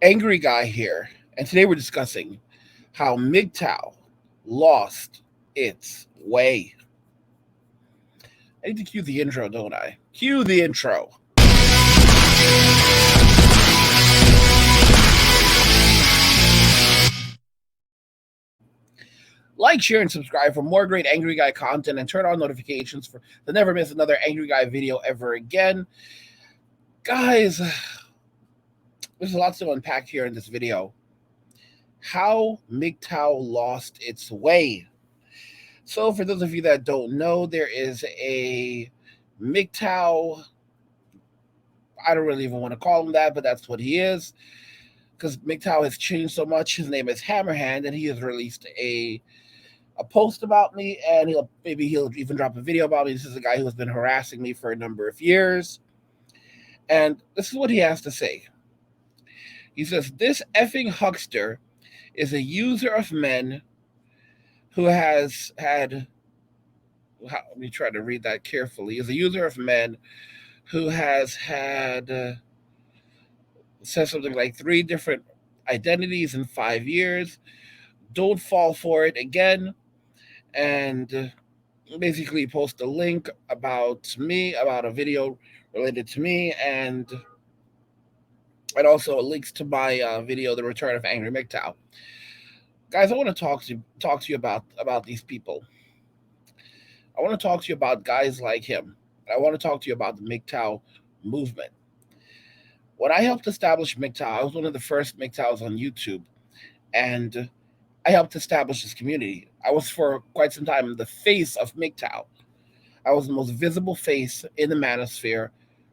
Angry Guy here, and today we're discussing how MGTOW lost its way. I need to cue the intro, don't I? Cue the intro. Like, share, and subscribe for more great Angry Guy content, and turn on notifications to never miss another Angry Guy video ever again. Guys, there's a lot to unpack here in this video. How MGTOW lost its way. So, for those of you that don't know, there is a MGTOW. I don't really even want to call him that, but that's what he is. Because MGTOW has changed so much. His name is Hammerhand, and he has released a post about me, and he'll even drop a video about me. This is a guy who has been harassing me for a number of years, and this is what he has to say. He says, "This effing huckster is a user of men who has had." Let me try to read that carefully. Is a user of men who has had says something like 3 different identities in 5 years. Don't fall for it again. And basically post a link about me, about a video related to me, and also links to my video, "The Return of Angry MGTOW." Guys, I want to talk to you about these people. I want to talk to you about guys like him. I want to talk to you about the MGTOW movement. When I helped establish MGTOW, I was one of the first MGTOWs on YouTube, and I helped establish this community. I was for quite some time the face of MGTOW. I was the most visible face in the manosphere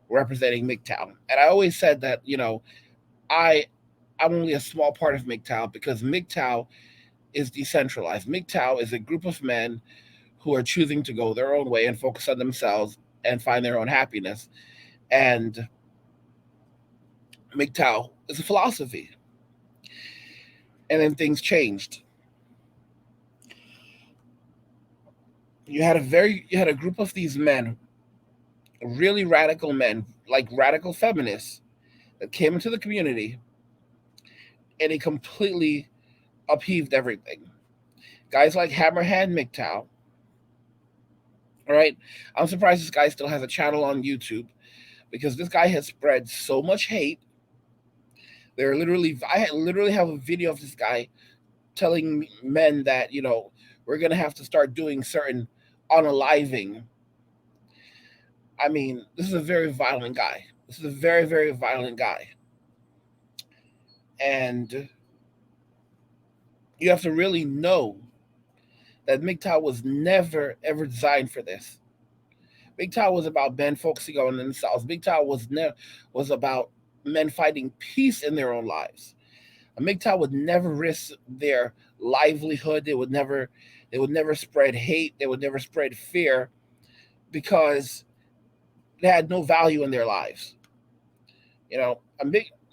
representing MGTOW. And I always said that, I I'm only a small part of MGTOW because MGTOW is decentralized. MGTOW is a group of men who are choosing to go their own way and focus on themselves and find their own happiness. And MGTOW is a philosophy. And then things changed. You had a group of these men, really radical men, like radical feminists, that came into the community, and it completely upheaved everything. Guys like Hammerhand MGTOW, all right? I'm surprised this guy still has a channel on YouTube because this guy has spread so much hate. I literally have a video of this guy telling men that, we're going to have to start doing certain unaliving. I mean, this is a very violent guy. This is a very, very violent guy. And you have to really know that MGTOW was never, ever designed for this. MGTOW was about men focusing on themselves. MGTOW was about men finding peace in their own lives. A MGTOW would never risk their livelihood. They would never spread hate. They would never spread fear because they had no value in their lives. The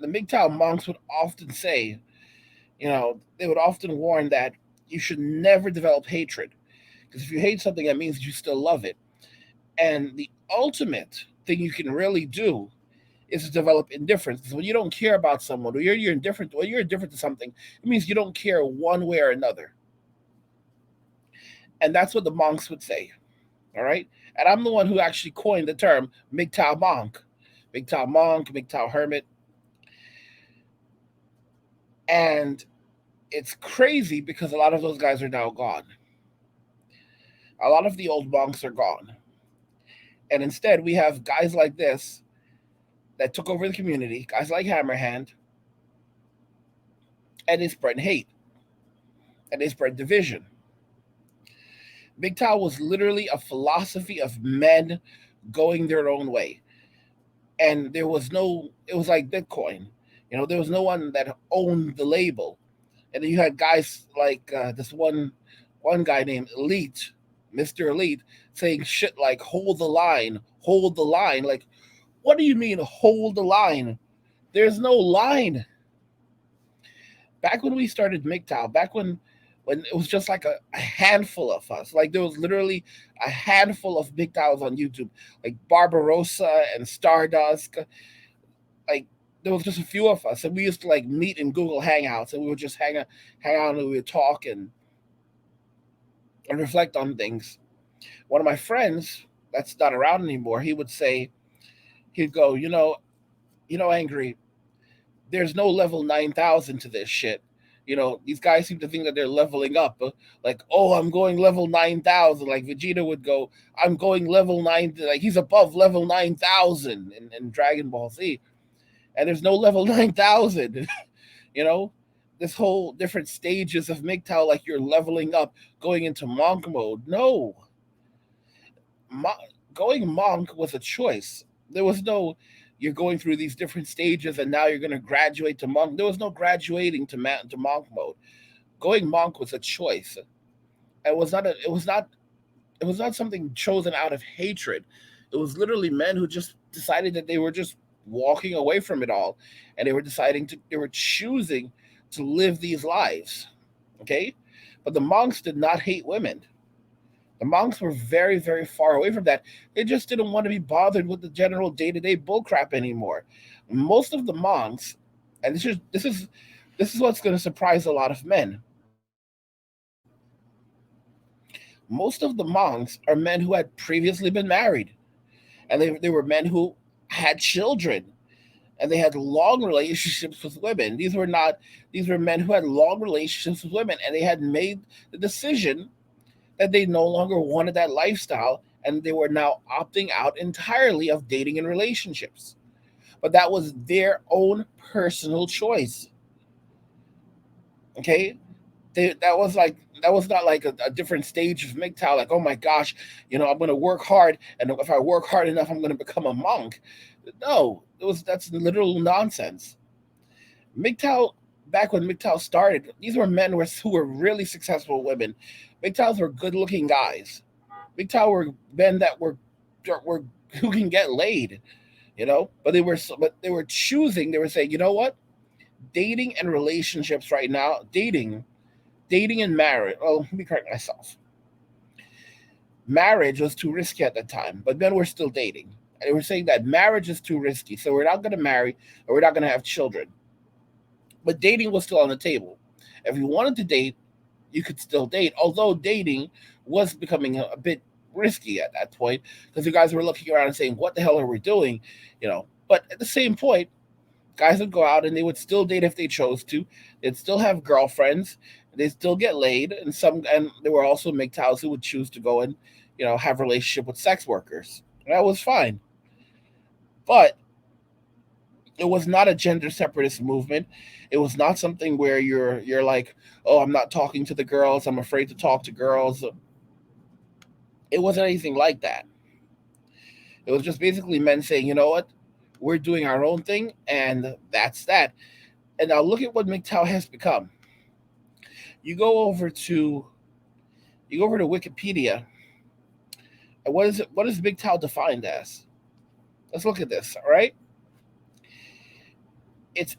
MGTOW monks would often say, they would often warn that you should never develop hatred because if you hate something, that means you still love it. And the ultimate thing you can really do is to develop indifference. When you don't care about someone, or you're indifferent, or you're indifferent to something, it means you don't care one way or another. And that's what the monks would say. All right. And I'm the one who actually coined the term MGTOW monk, MGTOW monk, MGTOW hermit. And it's crazy because a lot of those guys are now gone. A lot of the old monks are gone. And instead, we have guys like this that took over the community, guys like Hammerhand, and they spread hate and they spread division. MGTOW was literally a philosophy of men going their own way. And it was like Bitcoin. There was no one that owned the label. And then you had guys like this one guy named Elite, Mr. Elite, saying shit like hold the line, hold the line. Like, what do you mean hold the line? There's no line. Back when we started MGTOW, back when it was just like a handful of us. Like there was literally a handful of MGTOWs on YouTube, like Barbarossa and Stardust. Like there was just a few of us, and we used to like meet in Google Hangouts, and we would just hang out, and we would talk and reflect on things. One of my friends that's not around anymore, he would say, he'd go, Angry, there's no level 9,000 to this shit. These guys seem to think that they're leveling up. Like, oh, I'm going level 9,000. Like Vegeta would go, I'm going level 9. Like, he's above level 9,000 in Dragon Ball Z. And there's no level 9,000. you know? This whole different stages of MGTOW, like you're leveling up, going into monk mode. No. Mo- Going monk was a choice. There was no, you're going through these different stages and now you're going to graduate to monk. There was no graduating to monk mode. Going monk was a choice. It was not something chosen out of hatred. It was literally men who just decided that they were just walking away from it all, and they were choosing to live these lives. Okay, but the monks did not hate women. The monks were very, very far away from that. They just didn't want to be bothered with the general day-to-day bullcrap anymore. Most of the monks, and this is what's going to surprise a lot of men. Most of the monks are men who had previously been married, and they were men who had children, and they had long relationships with women. These were men who had long relationships with women, and they had made the decision that they no longer wanted that lifestyle, and they were now opting out entirely of dating and relationships. But that was their own personal choice. Okay, that was not like a different stage of MGTOW. Like, oh my gosh, I'm going to work hard, and if I work hard enough, I'm going to become a monk. No, that's literal nonsense. MGTOW, back when MGTOW started, these were men who were really successful women. MGTOWs were good-looking guys. MGTOW were men that were who can get laid, but they were choosing. They were saying, you know what, dating and relationships right now, dating and marriage. Oh, let me correct myself. Marriage was too risky at the time, but men were still dating. And they were saying that marriage is too risky, so we're not going to marry or we're not going to have children. But dating was still on the table. If you wanted to date, you could still date, although dating was becoming a bit risky at that point because you guys were looking around and saying, what the hell are we doing? But at the same point, guys would go out and they would still date if they chose to. They'd still have girlfriends. They'd still get laid, and there were also MGTOWs who would choose to go and have a relationship with sex workers. That was fine, but it was not a gender separatist movement. It was not something where you're like, oh, I'm not talking to the girls. I'm afraid to talk to girls. It wasn't anything like that. It was just basically men saying, you know what, we're doing our own thing, and that's that. And now look at what MGTOW has become. You go over to Wikipedia, and what is MGTOW defined as? Let's look at this. All right, it's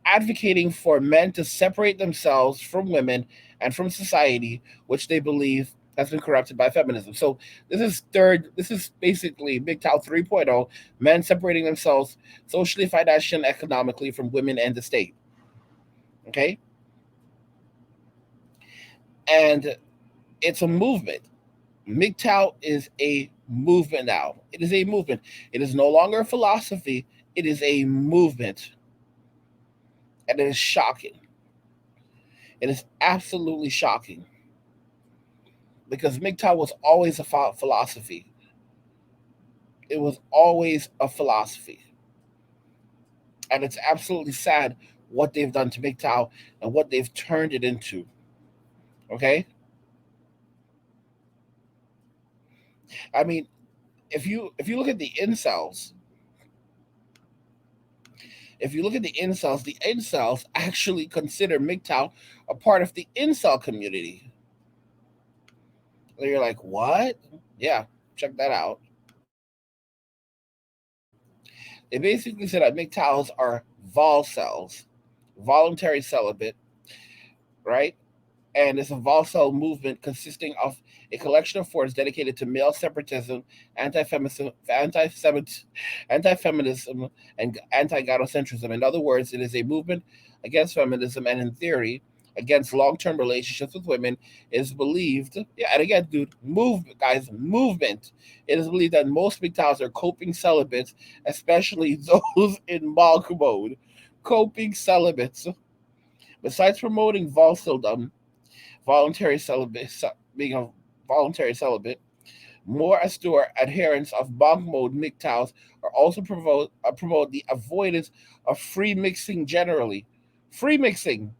advocating for men to separate themselves from women and from society, which they believe has been corrupted by feminism. So this is basically MGTOW 3.0, men separating themselves socially, financially, and economically from women and the state. Okay, and it's a movement. MGTOW is a movement now. It is a movement. It is no longer a philosophy. It is a movement, and it is shocking. It is absolutely shocking because MGTOW was always a philosophy. It was always a philosophy, and it's absolutely sad what they've done to MGTOW and what they've turned it into. Okay, I mean, if you look at the incels, the incels actually consider MGTOW a part of the incel community. And you're like, what? Yeah, check that out. They basically said that MGTOWs are vol cells, voluntary celibate, right? and it's a volatile movement consisting of a collection of forces dedicated to male separatism, anti-feminism, and anti-gynocentrism. In other words, it is a movement against feminism, and in theory, against long-term relationships with women. It is believed, yeah, and again, dude, movement. It is believed that most MGTOWs are coping celibates, especially those in monk mode. Coping celibates. Besides promoting voluntary celibate, being a voluntary celibate, more austere adherents of monk mode MGTOWs are also promote the avoidance of free mixing generally. Free mixing.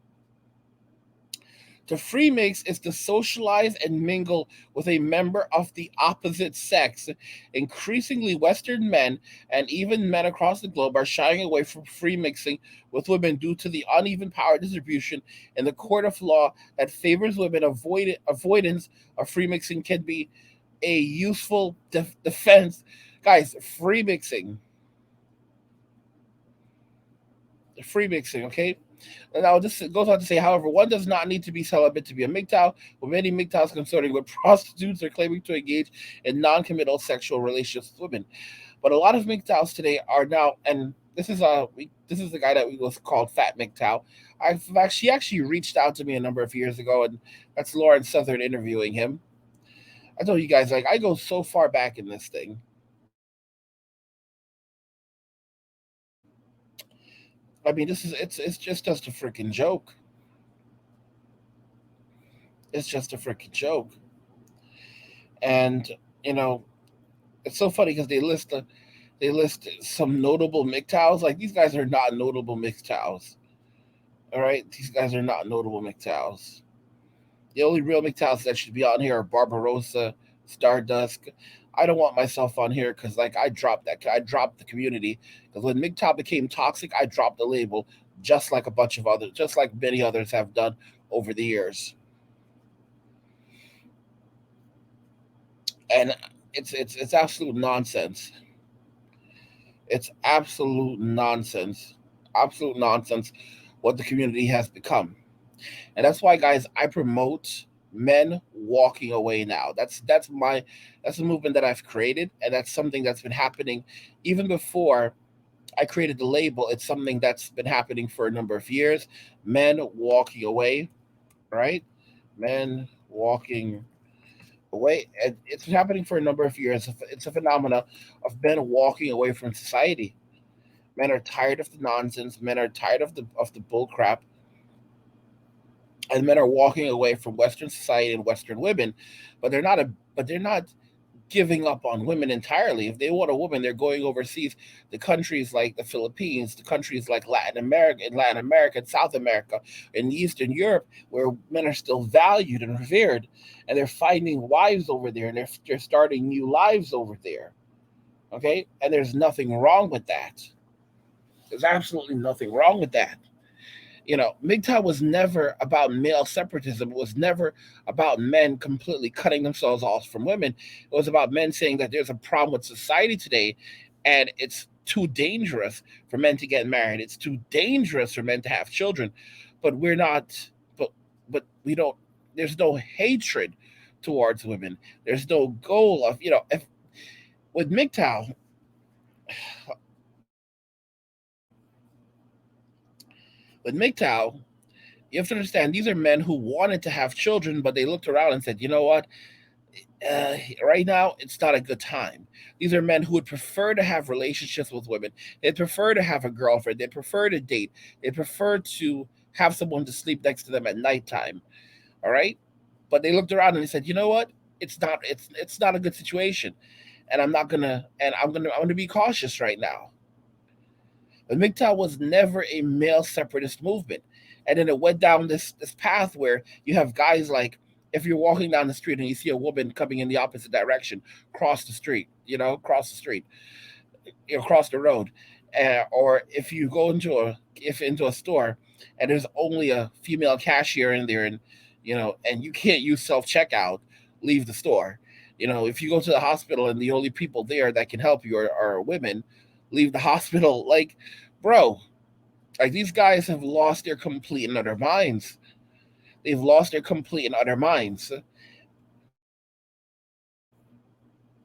To free mix is to socialize and mingle with a member of the opposite sex. Increasingly, Western men and even men across the globe are shying away from free mixing with women due to the uneven power distribution in the court of law that favors women. Avoidance of free mixing can be a useful defense. Guys, free mixing, okay? And now this goes on to say, however, one does not need to be celibate to be a MGTOW, with many MGTOWs consorting with prostitutes or claiming to engage in non-committal sexual relationships with women. But a lot of MGTOWs today are now, and this is the guy that we was called Fat MGTOW. She actually reached out to me a number of years ago, and that's Lauren Southern interviewing him. I told you guys, like, I go so far back in this thing. I mean, it's just a freaking joke. It's just a freaking joke. And you know, it's so funny because they list some notable MGTOWs. Like, these guys are not notable MGTOWs. All right, these guys are not notable MGTOWs. The only real MGTOWs that should be on here are Barbarossa, Stardust. I don't want myself on here because, like, I dropped the community because when MGTOW became toxic, I dropped the label, just like many others have done over the years. And it's absolute nonsense. It's absolute nonsense what the community has become. And that's why, guys, I promote men walking away now. That's a movement that I've created, and that's something that's been happening even before I created the label. It's something that's been happening for a number of years. Men walking away, right? Men walking away. And it's been happening for a number of years. It's a phenomena of men walking away from society. Men are tired of the nonsense. Men are tired of the bull crap, and men are walking away from Western society and Western women. But they're not giving up on women entirely. If they want a woman, they're going overseas, the countries like the Philippines, the countries like Latin America, and South America, and Eastern Europe, where men are still valued and revered, and they're finding wives over there, and they're starting new lives over there. Okay, and there's nothing wrong with that. There's absolutely nothing wrong with that. MGTOW was never about male separatism. It was never about men completely cutting themselves off from women. It was about men saying that there's a problem with society today, and it's too dangerous for men to get married. It's too dangerous for men to have children. But we're not. But we don't. There's no hatred towards women. There's no goal of if with MGTOW. With MGTOW, you have to understand these are men who wanted to have children, but they looked around and said, you know what? Right now, it's not a good time. These are men who would prefer to have relationships with women. They'd prefer to have a girlfriend. They prefer to date. They prefer to have someone to sleep next to them at nighttime. All right, but they looked around and they said, you know what? It's not a good situation, and I'm gonna be cautious right now. But MGTOW was never a male separatist movement. And then it went down this path where you have guys like, if you're walking down the street and you see a woman coming in the opposite direction, cross the street, cross the street, cross the road. Or if you go into a store and there's only a female cashier in there, and and you can't use self checkout, leave the store. If you go to the hospital and the only people there that can help you are women, leave the hospital. Like, bro, like, these guys have lost their complete and utter minds. They've lost their complete and utter minds,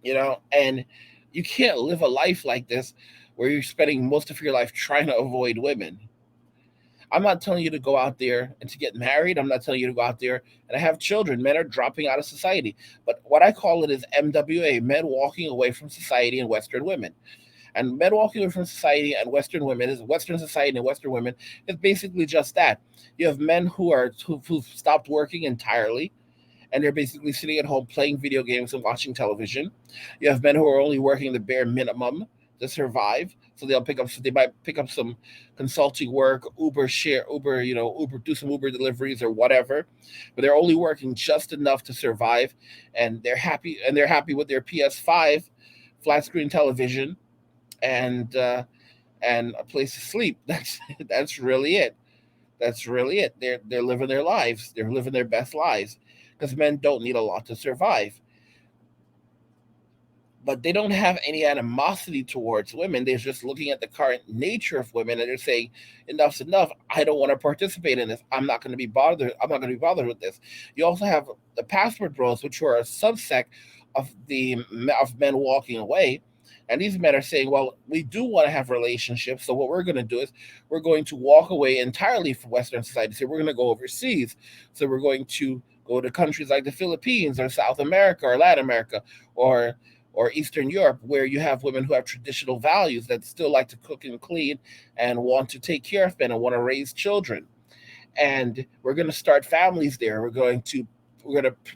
and you can't live a life like this where you're spending most of your life trying to avoid women. I'm not telling you to go out there and to get married. I'm not telling you to go out there and have children. Men are dropping out of society. But what I call it is MWA, men walking away from society and Western women. And men walking away from society and Western women is Western society and Western women is basically just that. You have men who've stopped working entirely, and they're basically sitting at home playing video games and watching television. You have men who are only working the bare minimum to survive. So they might pick up some consulting work, Uber, Uber, do some Uber deliveries or whatever, but they're only working just enough to survive, and they're happy with their PS5, flat screen television, and a place to sleep. That's really it. That's really it. They're living their lives. They're living their best lives because men don't need a lot to survive. But they don't have any animosity towards women. They're just looking at the current nature of women and they're saying, enough's enough. I don't want to participate in this. I'm not going to be bothered. I'm not going to be bothered with this. You also have the passport bros, which are a subsect of men walking away. And these men are saying, well, we do want to have relationships. So what we're going to do is we're going to walk away entirely from Western society. So we're going to go overseas. So we're going to go to countries like the Philippines or South America or Latin America or Eastern Europe, where you have women who have traditional values that still like to cook and clean and want to take care of men and want to raise children. And we're going to start families there. We're going to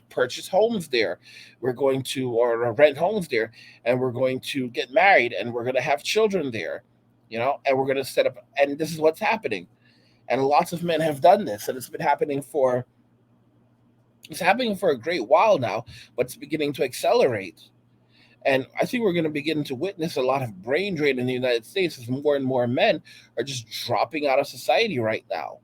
purchase homes there. We're going to or rent homes there, and we're going to get married, and we're going to have children there, and we're going to set up. And this is what's happening. And lots of men have done this, and it's happening for a great while now, but it's beginning to accelerate. And I think we're going to begin to witness a lot of brain drain in the United States as more and more men are just dropping out of society right now,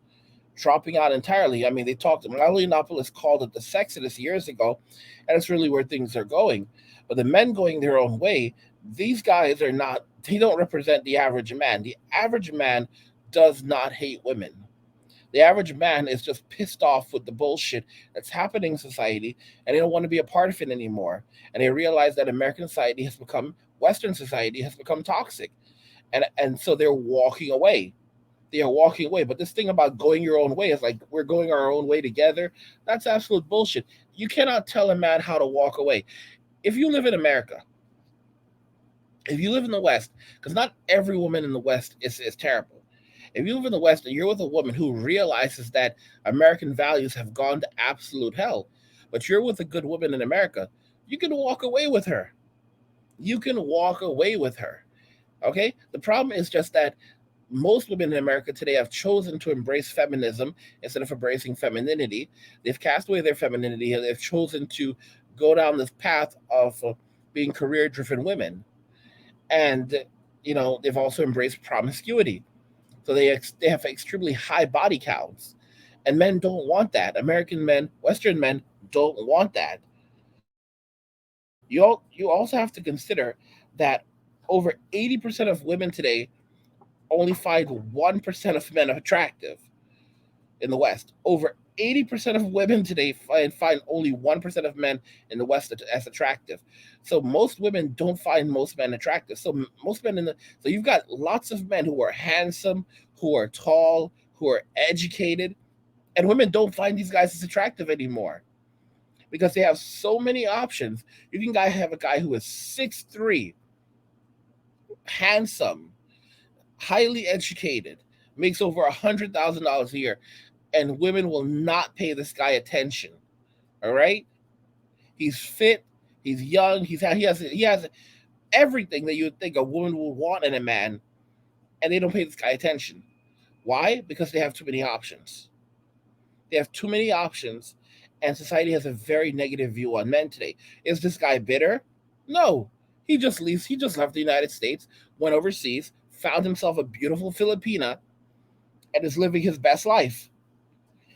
dropping out entirely. I mean, Milo Yiannopoulos called it the sexodus years ago, and it's really where things are going. But the men going their own way, these guys they don't represent the average man. The average man does not hate women. The average man is just pissed off with the bullshit that's happening in society, and they don't want to be a part of it anymore. And they realize that Western society has become toxic. And so they're walking away. They are walking away. But this thing about going your own way is like we're going our own way together. That's absolute bullshit. You cannot tell a man how to walk away. If you live in America, if you live in the West, because not every woman in the West is terrible. If you live in the West and you're with a woman who realizes that American values have gone to absolute hell, but you're with a good woman in America, you can walk away with her. You can walk away with her. Okay? The problem is just that most women in America today have chosen to embrace feminism instead of embracing femininity. They've cast away their femininity and they've chosen to go down this path of being career driven women. And, they've also embraced promiscuity. So they have extremely high body counts. And men don't want that. American men, Western men don't want that. You also have to consider that over 80% of women today only find 1% of men attractive in the West. Over 80% of women today find only 1% of men in the West as attractive. So most women don't find most men attractive. So you've got lots of men who are handsome, who are tall, who are educated, and women don't find these guys as attractive anymore because they have so many options. You can have a guy who is 6'3", handsome, highly educated, makes over $100,000 a year, and women will not pay this guy attention. All right, he's fit, he's young, he has everything that you would think a woman would want in a man, and they don't pay this guy attention. Why? Because they have too many options. They have too many options, and society has a very negative view on men today. Is this guy bitter? No. He just leaves. He just left the United States, went overseas, found himself a beautiful Filipina, and is living his best life.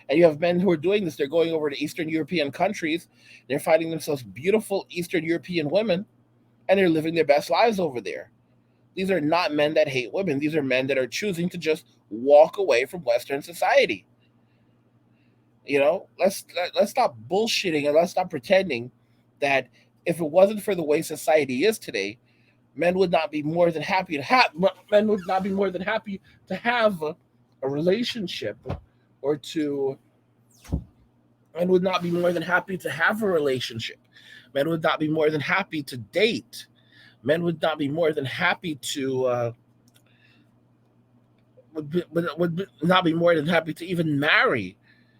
And you have men who are doing this. They're going over to Eastern European countries. They're finding themselves beautiful Eastern European women, and they're living their best lives over there. These are not men that hate women. These are men that are choosing to just walk away from Western society. Let's stop bullshitting and let's stop pretending that if it wasn't for the way society is today, men would not be more than happy to have men would not be more than happy to have a relationship, or to men would not be more than happy to have a relationship. Men would not be more than happy to date. Men would not be more than happy to would not be more than happy to even marry.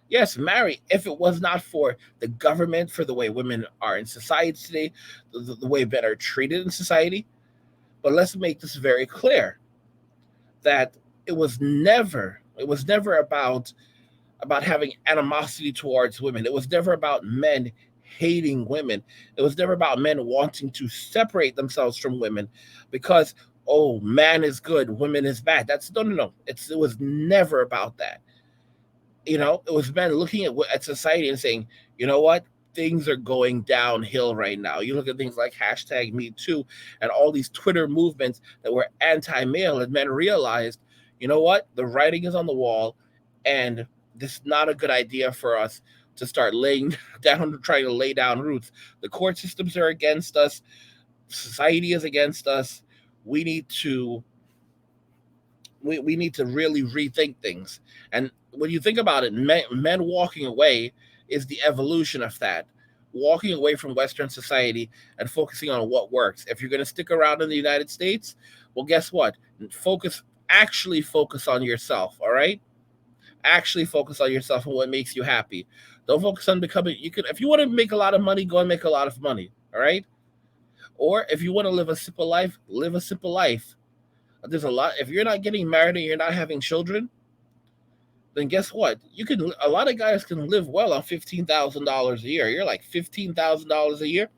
Yes, marry, if it was not for the government, for the way women are in society today, the way men are treated in society. But let's make this very clear that it was never about having animosity towards women. It was never about men hating women. It was never about men wanting to separate themselves from women because, oh, man is good, women is bad. That's no, no, no. It was never about that. It was men looking at society and saying, you know what? Things are going downhill right now. You look at things like hashtag Me Too and all these Twitter movements that were anti-male, and men realized, you know what? The writing is on the wall, and this is not a good idea for us to start laying down, trying to lay down roots. The court systems are against us. Society is against us. We need to we need to really rethink things. And when you think about it, men walking away is the evolution of that. Walking away from Western society and focusing on what works. If you're going to stick around in the United States, well, guess what? Actually focus on yourself, all right? Actually focus on yourself and what makes you happy. Don't focus on becoming, if you want to make a lot of money, go and make a lot of money, all right? Or if you want to live a simple life, live a simple life. There's a lot. If you're not getting married and you're not having children, then guess what? A lot of guys can live well on $15,000 a year. You're like $15,000 a year.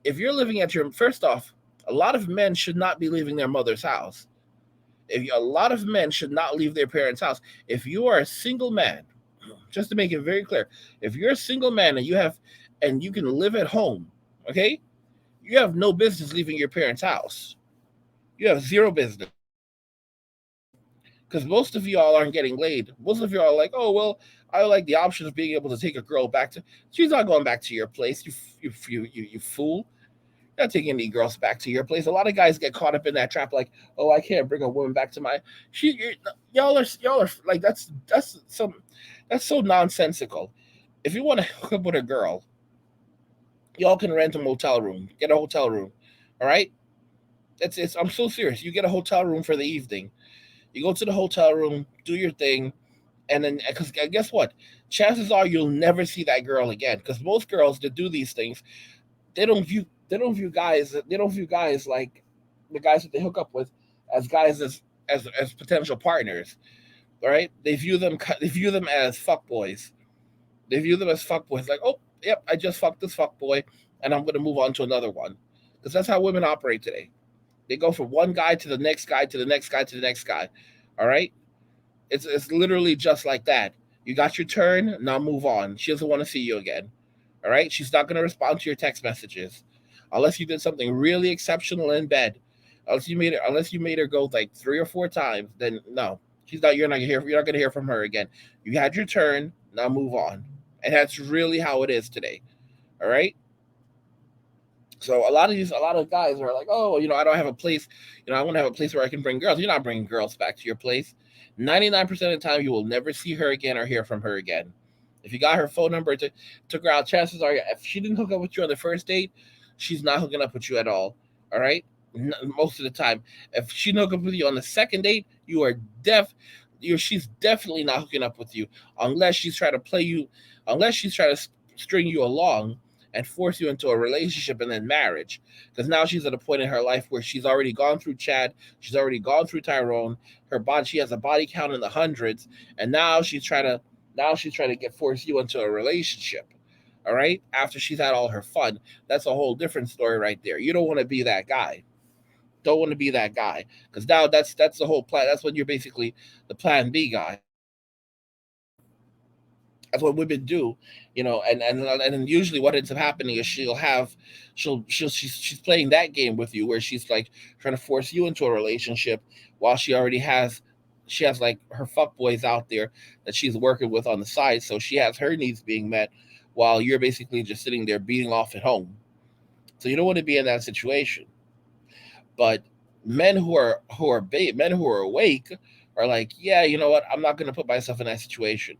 If you're living at your first off, a lot of men should not be leaving their mother's house. A lot of men should not leave their parents' house. If you are a single man, just to make it very clear, if you're a single man and you can live at home, okay, you have no business leaving your parents' house. You have zero business. Because most of y'all aren't getting laid. Most of y'all are like, oh well, I like the option of being able to take a girl back to. She's not going back to your place. You fool. You're not taking any girls back to your place. A lot of guys get caught up in that trap, like, oh, I can't bring a woman back to my. Y'all are like that's so nonsensical. If you want to hook up with a girl, y'all can rent a motel room, get a hotel room, all right. It's. I'm so serious. You get a hotel room for the evening. You go to the hotel room, do your thing, and then because guess what? Chances are you'll never see that girl again. Because most girls that do these things, they don't view guys like the guys that they hook up with as guys as potential partners. All right, they view them as fuck boys. They view them as fuck boys. Like, oh, yep, I just fucked this fuck boy, and I'm gonna move on to another one. Because that's how women operate today. They go from one guy to the next guy to the next guy to the next guy. All right, it's literally just like that. You got your turn, now move on. She doesn't want to see you again. All right, she's not going to respond to your text messages unless you did something really exceptional in bed. Unless you made her go like 3 or 4 times, then no, she's not. You're not going to hear from her again. You had your turn, now move on. And that's really how it is today. All right. So a lot of guys are like, oh, I don't have a place. I want to have a place where I can bring girls. You're not bringing girls back to your place. 99% of the time, you will never see her again or hear from her again. If you got her phone number, took her out, chances are, if she didn't hook up with you on the first date, she's not hooking up with you at all. All right, most of the time, if she didn't hook up with you on the second date, you are she's definitely not hooking up with you unless she's trying to play you, unless she's trying to string you along and force you into a relationship and then marriage. Because now she's at a point in her life where she's already gone through Chad, she's already gone through Tyrone. She has a body count in the hundreds, and now she's trying to get force you into a relationship. All right, after she's had all her fun, that's a whole different story right there. You don't want to be that guy. Don't want to be that guy because now that's the whole plan. That's when you're basically the plan B guy. That's what women do, and then usually what ends up happening is she's playing that game with you where she's like trying to force you into a relationship while she already has she has like her fuck boys out there that she's working with on the side, so she has her needs being met while you're basically just sitting there beating off at home. So you don't want to be in that situation. But men who are awake are like, yeah, you know what? I'm not going to put myself in that situation.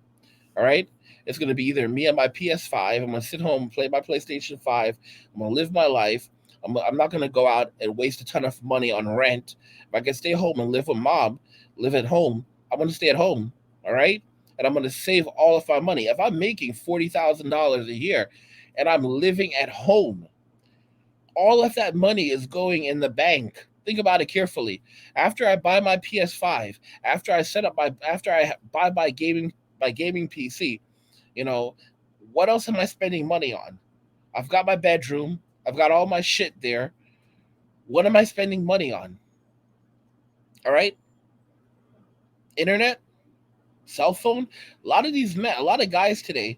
All right. It's going to be either me and my PS5. I'm going to sit home, play my PlayStation 5. I'm going to live my life. I'm not going to go out and waste a ton of money on rent. If I can stay home and live with mom, live at home, I'm going to stay at home. All right. And I'm going to save all of my money. If I'm making $40,000 a year and I'm living at home, all of that money is going in the bank. Think about it carefully. After I buy my PS5, after I buy my gaming PC, you know, what else am I spending money on? I've got my bedroom, I've got all my shit there. What am I spending money on? All right? Internet, cell phone. A lot of guys today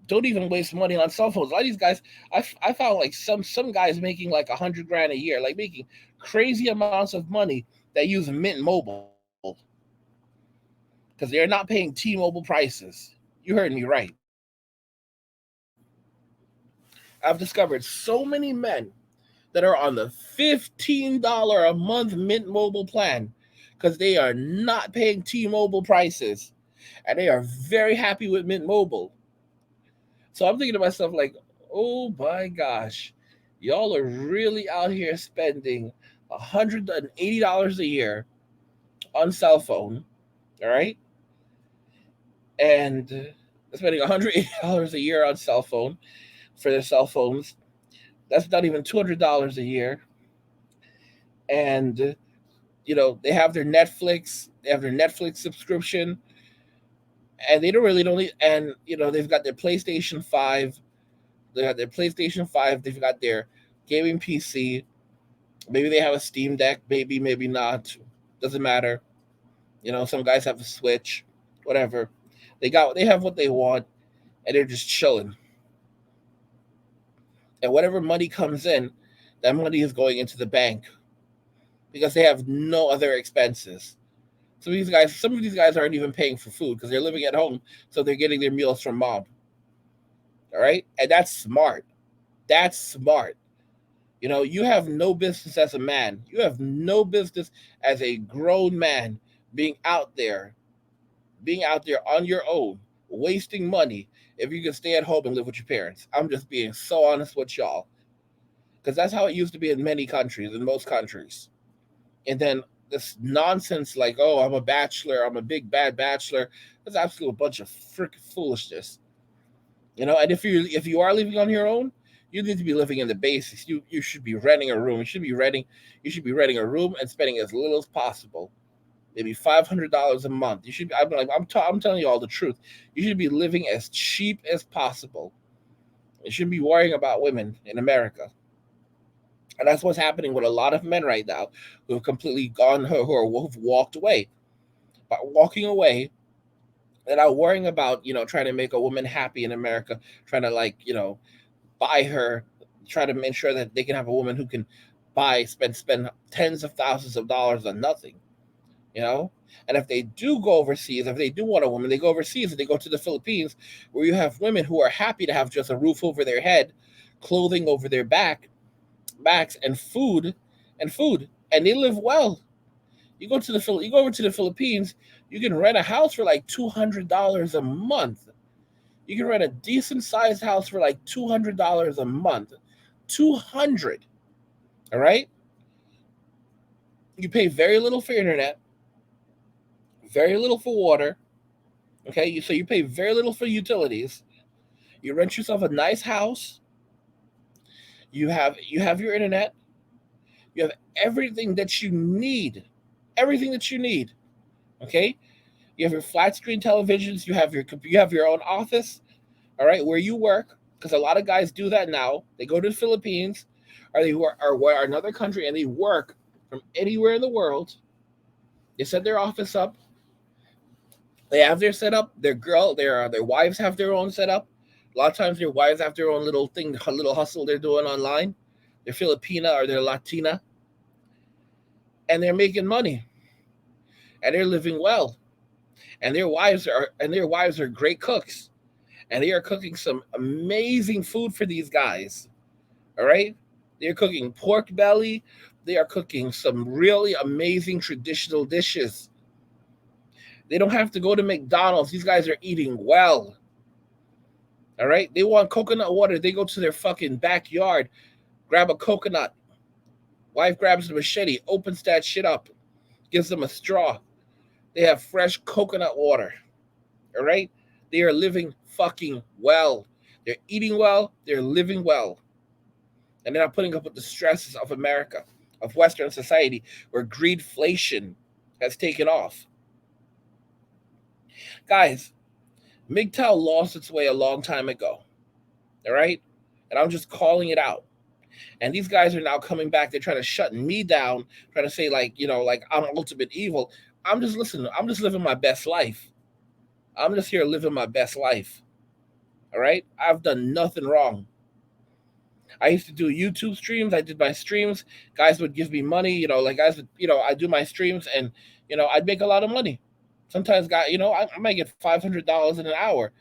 don't even waste money on cell phones. A lot of these guys, I found like some guys making like 100 grand a year, like making crazy amounts of money that use Mint Mobile because they're not paying T-Mobile prices. You heard me right. I've discovered so many men that are on the $15 a month Mint Mobile plan because they are not paying T-Mobile prices, and they are very happy with Mint Mobile. So I'm thinking to myself, like, oh my gosh, y'all are really out here spending $180 a year on cell phone, all right? And spending $180 a year on cell phone for their cell phones. That's not even $200 a year. And they have their Netflix subscription, and they don't really don't need, and they've got their PlayStation 5, they've got their gaming PC. Maybe they have a Steam Deck, maybe not. Doesn't matter. Some guys have a Switch, whatever. They have what they want, and they're just chilling. And whatever money comes in, that money is going into the bank because they have no other expenses. Some of these guys aren't even paying for food because they're living at home, so they're getting their meals from mom. All right, and that's smart. That's smart. You have no business as a man. You have no business as a grown man being out there, on your own, wasting money if you can stay at home and live with your parents. I'm just being so honest with y'all. Because that's how it used to be in many countries, in most countries. And then this nonsense like, oh, I'm a bachelor, I'm a big bad bachelor. That's absolute bunch of freaking foolishness. And if you are living on your own, you need to be living in the basics. You should be renting a room. You should be renting a room and spending as little as possible. Maybe $500 a month. You should be, I'm telling you all the truth. You should be living as cheap as possible. You shouldn't be worrying about women in America. And that's what's happening with a lot of men right now who have completely who've walked away. But walking away, they're not worrying about, trying to make a woman happy in America, trying to buy her, try to make sure that they can have a woman who can spend tens of thousands of dollars on nothing, you know? And if they do go overseas, if they do want a woman, they go overseas and they go to the Philippines where you have women who are happy to have just a roof over their head, clothing over their backs, and food, and they live well. You go over to the Philippines, you can rent a house for like $200 a month. You can rent a decent sized house for like $200 a month. 200. All right? You pay very little for internet, very little for water. Okay? So you pay very little for utilities. You rent yourself a nice house. You have your internet. You have everything that you need. Everything that you need. Okay? You have your flat screen televisions, you have your own office, all right, where you work, because a lot of guys do that now. They go to the Philippines or they work or another country and they work from anywhere in the world. They set their office up. They have their setup. Their wives have their own setup. A lot of times their wives have their own little thing, a little hustle they're doing online. They're Filipina or they're Latina, and they're making money. and they're living well, and their wives are great cooks, and they are cooking some amazing food for these guys. All right, they're cooking pork belly. They are cooking some really amazing traditional dishes. They don't have to go to McDonald's. These guys are eating well. All right, they want coconut water. They go to their fucking backyard, grab a coconut. Wife grabs the machete, opens that shit up, gives them a straw. They have fresh coconut water. All right, they are living fucking well. They're eating well. They're living well, and they're not putting up with the stresses of America, of Western society, where greedflation has taken off. Guys, MGTOW lost its way a long time ago. All right, and I'm just calling it out. And these guys are now coming back. They're trying to shut me down, trying to say like, like I'm ultimate evil. I'm just listening. I'm just living my best life. I'm just here living my best life. All right. I've done nothing wrong. I used to do YouTube streams. I did my streams. Guys would give me money. Like guys would, I do my streams, and I'd make a lot of money. Sometimes, I might get $500 in an hour.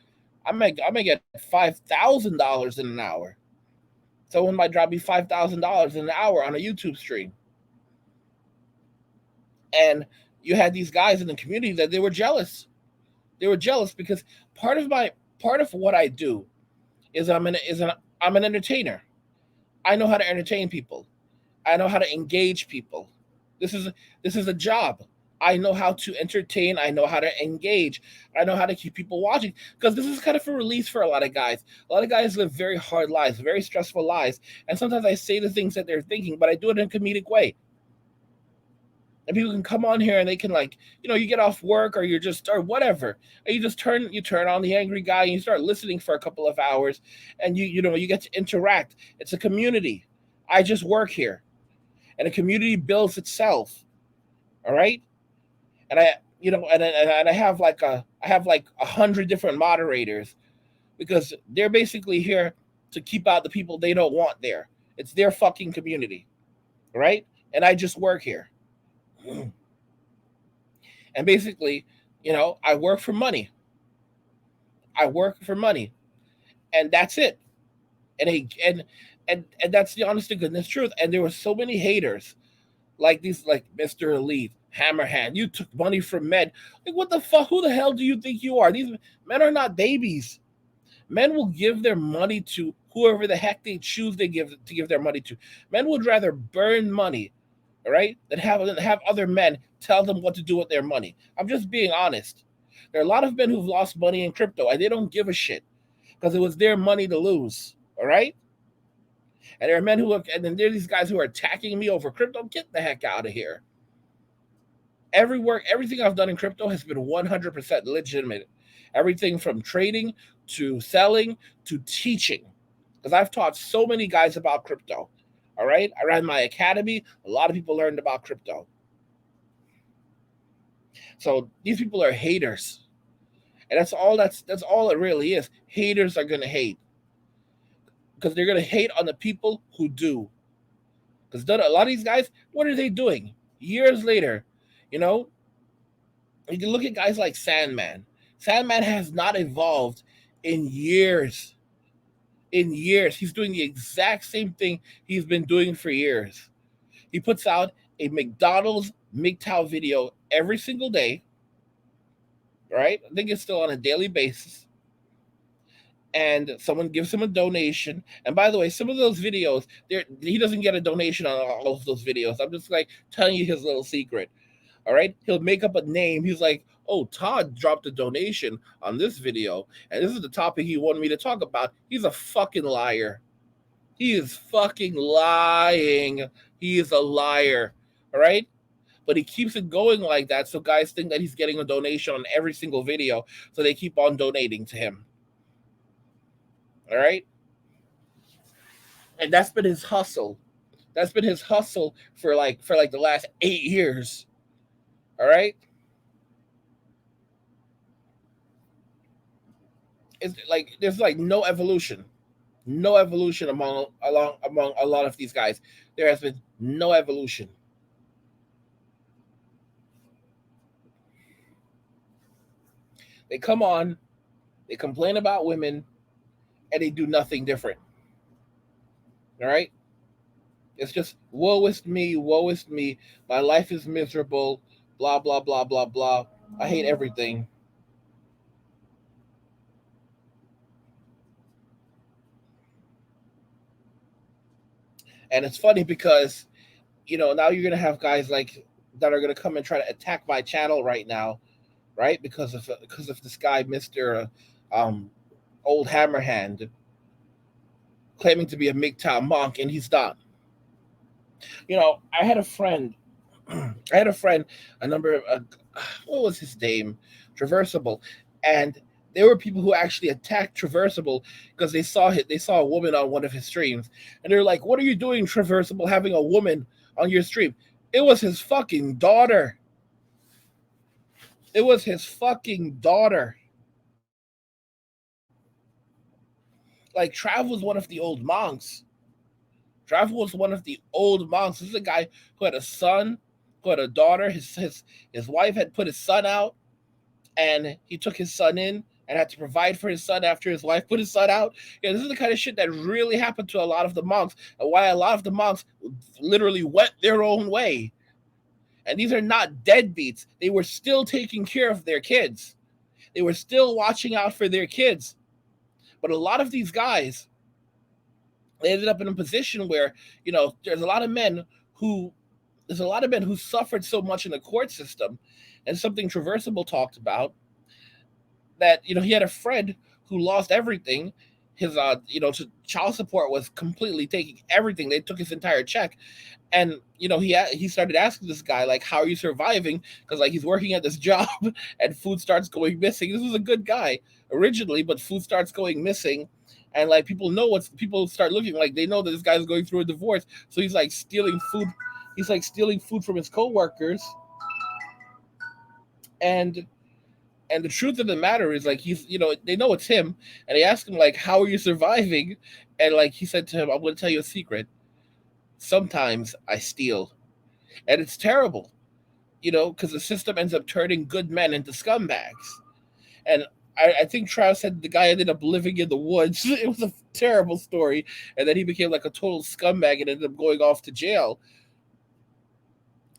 I might get $5,000 in an hour. Someone might drop me $5,000 in an hour on a YouTube stream. And you had these guys in the community that they were jealous. They were jealous because part of what I do is I'm an entertainer. I know how to entertain people. I know how to engage people. This is this is a job. I know how to entertain. I know how to engage. I know how to keep people watching, because this is kind of a release for a lot of guys. A lot of guys live very hard lives, very stressful lives, and sometimes I say the things that they're thinking, but I do it in a comedic way. And people can come on here and they can, like, you get off work, or you're just, or whatever, and you turn on the angry guy and you start listening for a couple of hours, and you get to interact. It's a community. I just work here, and a community builds itself. All right. And I have like a hundred different moderators, because they're basically here to keep out the people they don't want there. It's their fucking community, right? And I just work here. And basically, I work for money. I work for money, and that's it. And that's the honest to goodness truth. And there were so many haters, like these, like Mr. Elite, Hammerhand. You took money from men. Like, what the fuck? Who the hell do you think you are? These men are not babies. Men will give their money to whoever the heck they choose to give their money to. Men would rather burn money, all right, than have other men tell them what to do with their money. I'm just being honest. There are a lot of men who've lost money in crypto, and they don't give a shit, because it was their money to lose. All right. And there are men and then there are these guys who are attacking me over crypto. Get the heck out of here. Everything I've done in crypto has been 100% legitimate. Everything from trading to selling to teaching, because I've taught so many guys about crypto. All right, I ran my academy. A lot of people learned about crypto. So these people are haters, and that's all it really is. Haters are gonna hate, because they're gonna hate on the people who do. Because a lot of these guys, what are they doing? Years later, you know, you can look at guys like Sandman. Sandman has not evolved in years. In years, he's doing the exact same thing he's been doing for years. He puts out a McDonald's MGTOW video every single day, right? I think it's still on a daily basis. And someone gives him a donation. And by the way, some of those videos, he doesn't get a donation on all of those videos. I'm just like telling you his little secret. All right. He'll make up a name. He's like, oh, Todd dropped a donation on this video, and this is the topic he wanted me to talk about. He's a fucking liar. He is fucking lying. He is a liar. All right. But he keeps it going like that, so guys think that he's getting a donation on every single video, so they keep on donating to him. All right. And that's been his hustle. That's been his hustle for the last 8 years. All right. It's like there's like no evolution among a lot of these guys. There has been no evolution. They come on, they complain about women, and they do nothing different. All right? It's just woe is me, my life is miserable, blah blah blah blah blah. I hate everything. And it's funny because, now you're gonna have guys like that are gonna come and try to attack my channel right now, right? Because of this guy, Mister um, Old Hammerhand, claiming to be a MGTOW monk, and he's not. I had a friend. I had a friend, a number of what was his name, Traversable, and there were people who actually attacked Traversable because they saw a woman on one of his streams, and they're like, "What are you doing, Traversable, having a woman on your stream?" It was his fucking daughter. It was his fucking daughter. Like, Trav was one of the old monks. Trav was one of the old monks. This is a guy who had a son, who had a daughter. His wife had put his son out, and he took his son in and had to provide for his son after his wife put his son out. Yeah, this is the kind of shit that really happened to a lot of the monks, and why a lot of the monks literally went their own way. And these are not deadbeats. They were still taking care of their kids. They were still watching out for their kids. But a lot of these guys, they ended up in a position where, there's a lot of men who suffered so much in the court system, and something Traversable talked about, that he had a friend who lost everything. His child support was completely taking everything. They took his entire check, and he started asking this guy, like, how are you surviving, because like he's working at this job and food starts going missing. This was a good guy originally, but food starts going missing, and like people start looking, like they know that this guy's going through a divorce, so he's like stealing food. He's like stealing food from his coworkers, and and the truth of the matter is, like, they know it's him, and they ask him, like, how are you surviving, and like he said to him, I'm going to tell you a secret. Sometimes I steal, and it's terrible, because the system ends up turning good men into scumbags. And I think Trav said the guy ended up living in the woods. It was a terrible story, and then he became like a total scumbag and ended up going off to jail.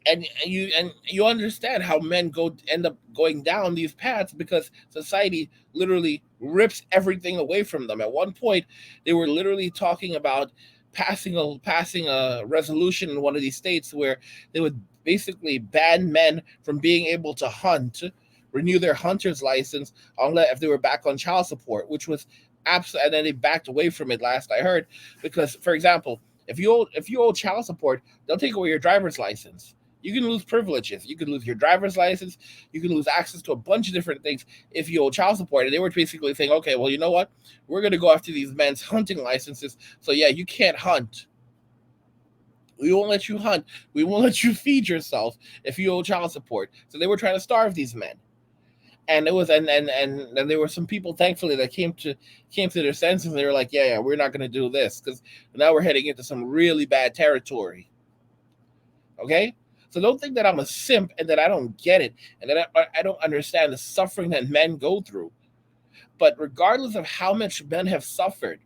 And you understand how men end up going down these paths, because society literally rips everything away from them. At one point, they were literally talking about passing a resolution in one of these states where they would basically ban men from being able to hunt, renew their hunter's license, unless if they were back on child support, which was absolutely. And then they backed away from it, last I heard, because, for example, if you owe child support, they'll take away your driver's license. You can lose privileges. You can lose your driver's license. You can lose access to a bunch of different things if you owe child support. And they were basically saying, okay, well, you know what? We're going to go after these men's hunting licenses. So, yeah, you can't hunt. We won't let you hunt. We won't let you feed yourself if you owe child support. So they were trying to starve these men. And it was and there were some people, thankfully, that came to their senses, and they were like, yeah, we're not going to do this, because now we're heading into some really bad territory. Okay? So don't think that I'm a simp and that I don't get it and that I don't understand the suffering that men go through. But regardless of how much men have suffered,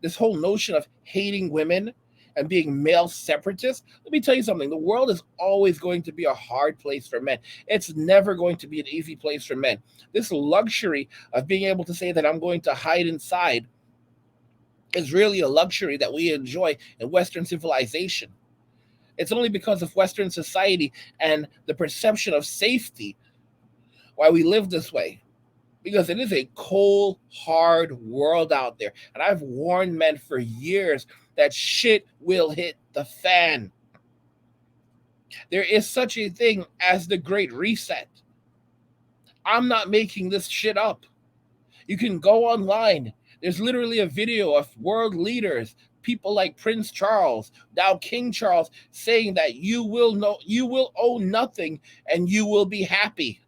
this whole notion of hating women and being male separatists, let me tell you something. The world is always going to be a hard place for men. It's never going to be an easy place for men. This luxury of being able to say that I'm going to hide inside is really a luxury that we enjoy in Western civilization. It's only because of Western society and the perception of safety why we live this way. Because it is a cold, hard world out there. And I've warned men for years that shit will hit the fan. There is such a thing as the Great Reset. I'm not making this shit up. You can go online. There's literally a video of world leaders, people like Prince Charles, now King Charles, saying that you will own nothing and you will be happy.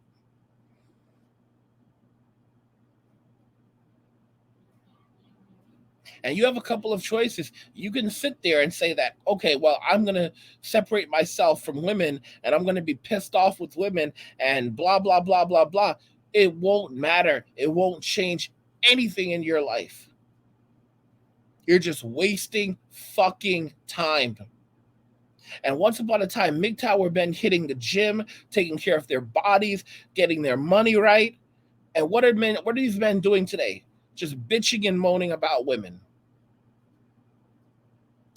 And you have a couple of choices. You can sit there and say that, okay, well, I'm going to separate myself from women and I'm going to be pissed off with women and blah, blah, blah, blah, blah. It won't matter. It won't change anything in your life. You're just wasting fucking time. And once upon a time, MGTOW were men hitting the gym, taking care of their bodies, getting their money right. And what are these men doing today? Just bitching and moaning about women.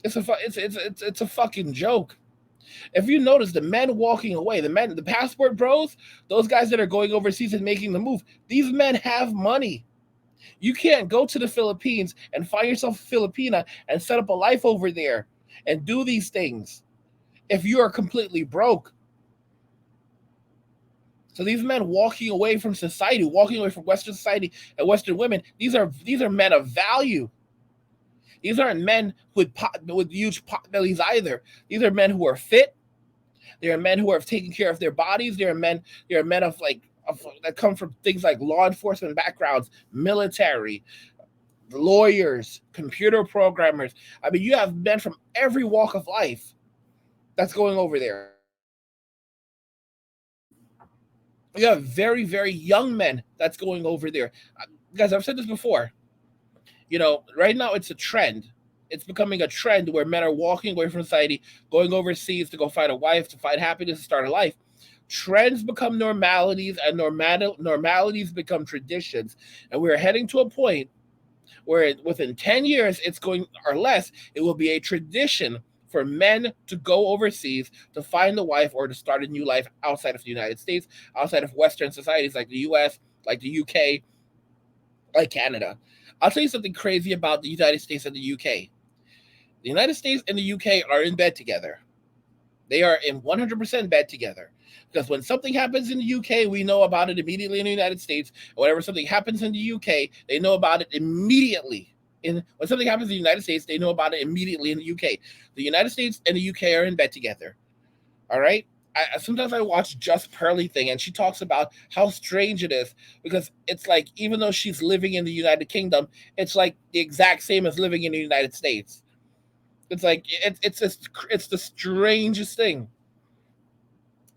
It's a fucking joke. If you notice the men walking away, the passport bros, those guys that are going overseas and making the move, these men have money. You can't go to the Philippines and find yourself a Filipina and set up a life over there and do these things if you are completely broke. So these men walking away from society, walking away from Western society and Western women, these are men of value. These aren't men with huge pot bellies either. These are men who are fit. They are men who are taking care of their bodies. They are men of that come from things like law enforcement backgrounds, military, lawyers, computer programmers. I mean, you have men from every walk of life that's going over there. You have very, very young men that's going over there. Guys, I've said this before. Right now it's a trend. It's becoming a trend where men are walking away from society, going overseas to go find a wife, to find happiness, to start a life. Trends become normalities, and normalities become traditions. And we're heading to a point where within 10 years, it's going, or less, it will be a tradition for men to go overseas to find a wife or to start a new life outside of the United States, outside of Western societies like the US, like the UK, like Canada. I'll tell you something crazy about the United States and the UK. The United States and the UK are in bed together. They are in 100% bed together. Because when something happens in the UK, we know about it immediately in the United States. Whenever something happens in the UK, they know about it immediately. When something happens in the United States, they know about it immediately in the UK. The United States and the UK are in bed together. All right? Sometimes I watch Just Pearly thing, and she talks about how strange it is, because it's like, even though she's living in the United Kingdom, it's like the exact same as living in the United States. It's like it's the strangest thing.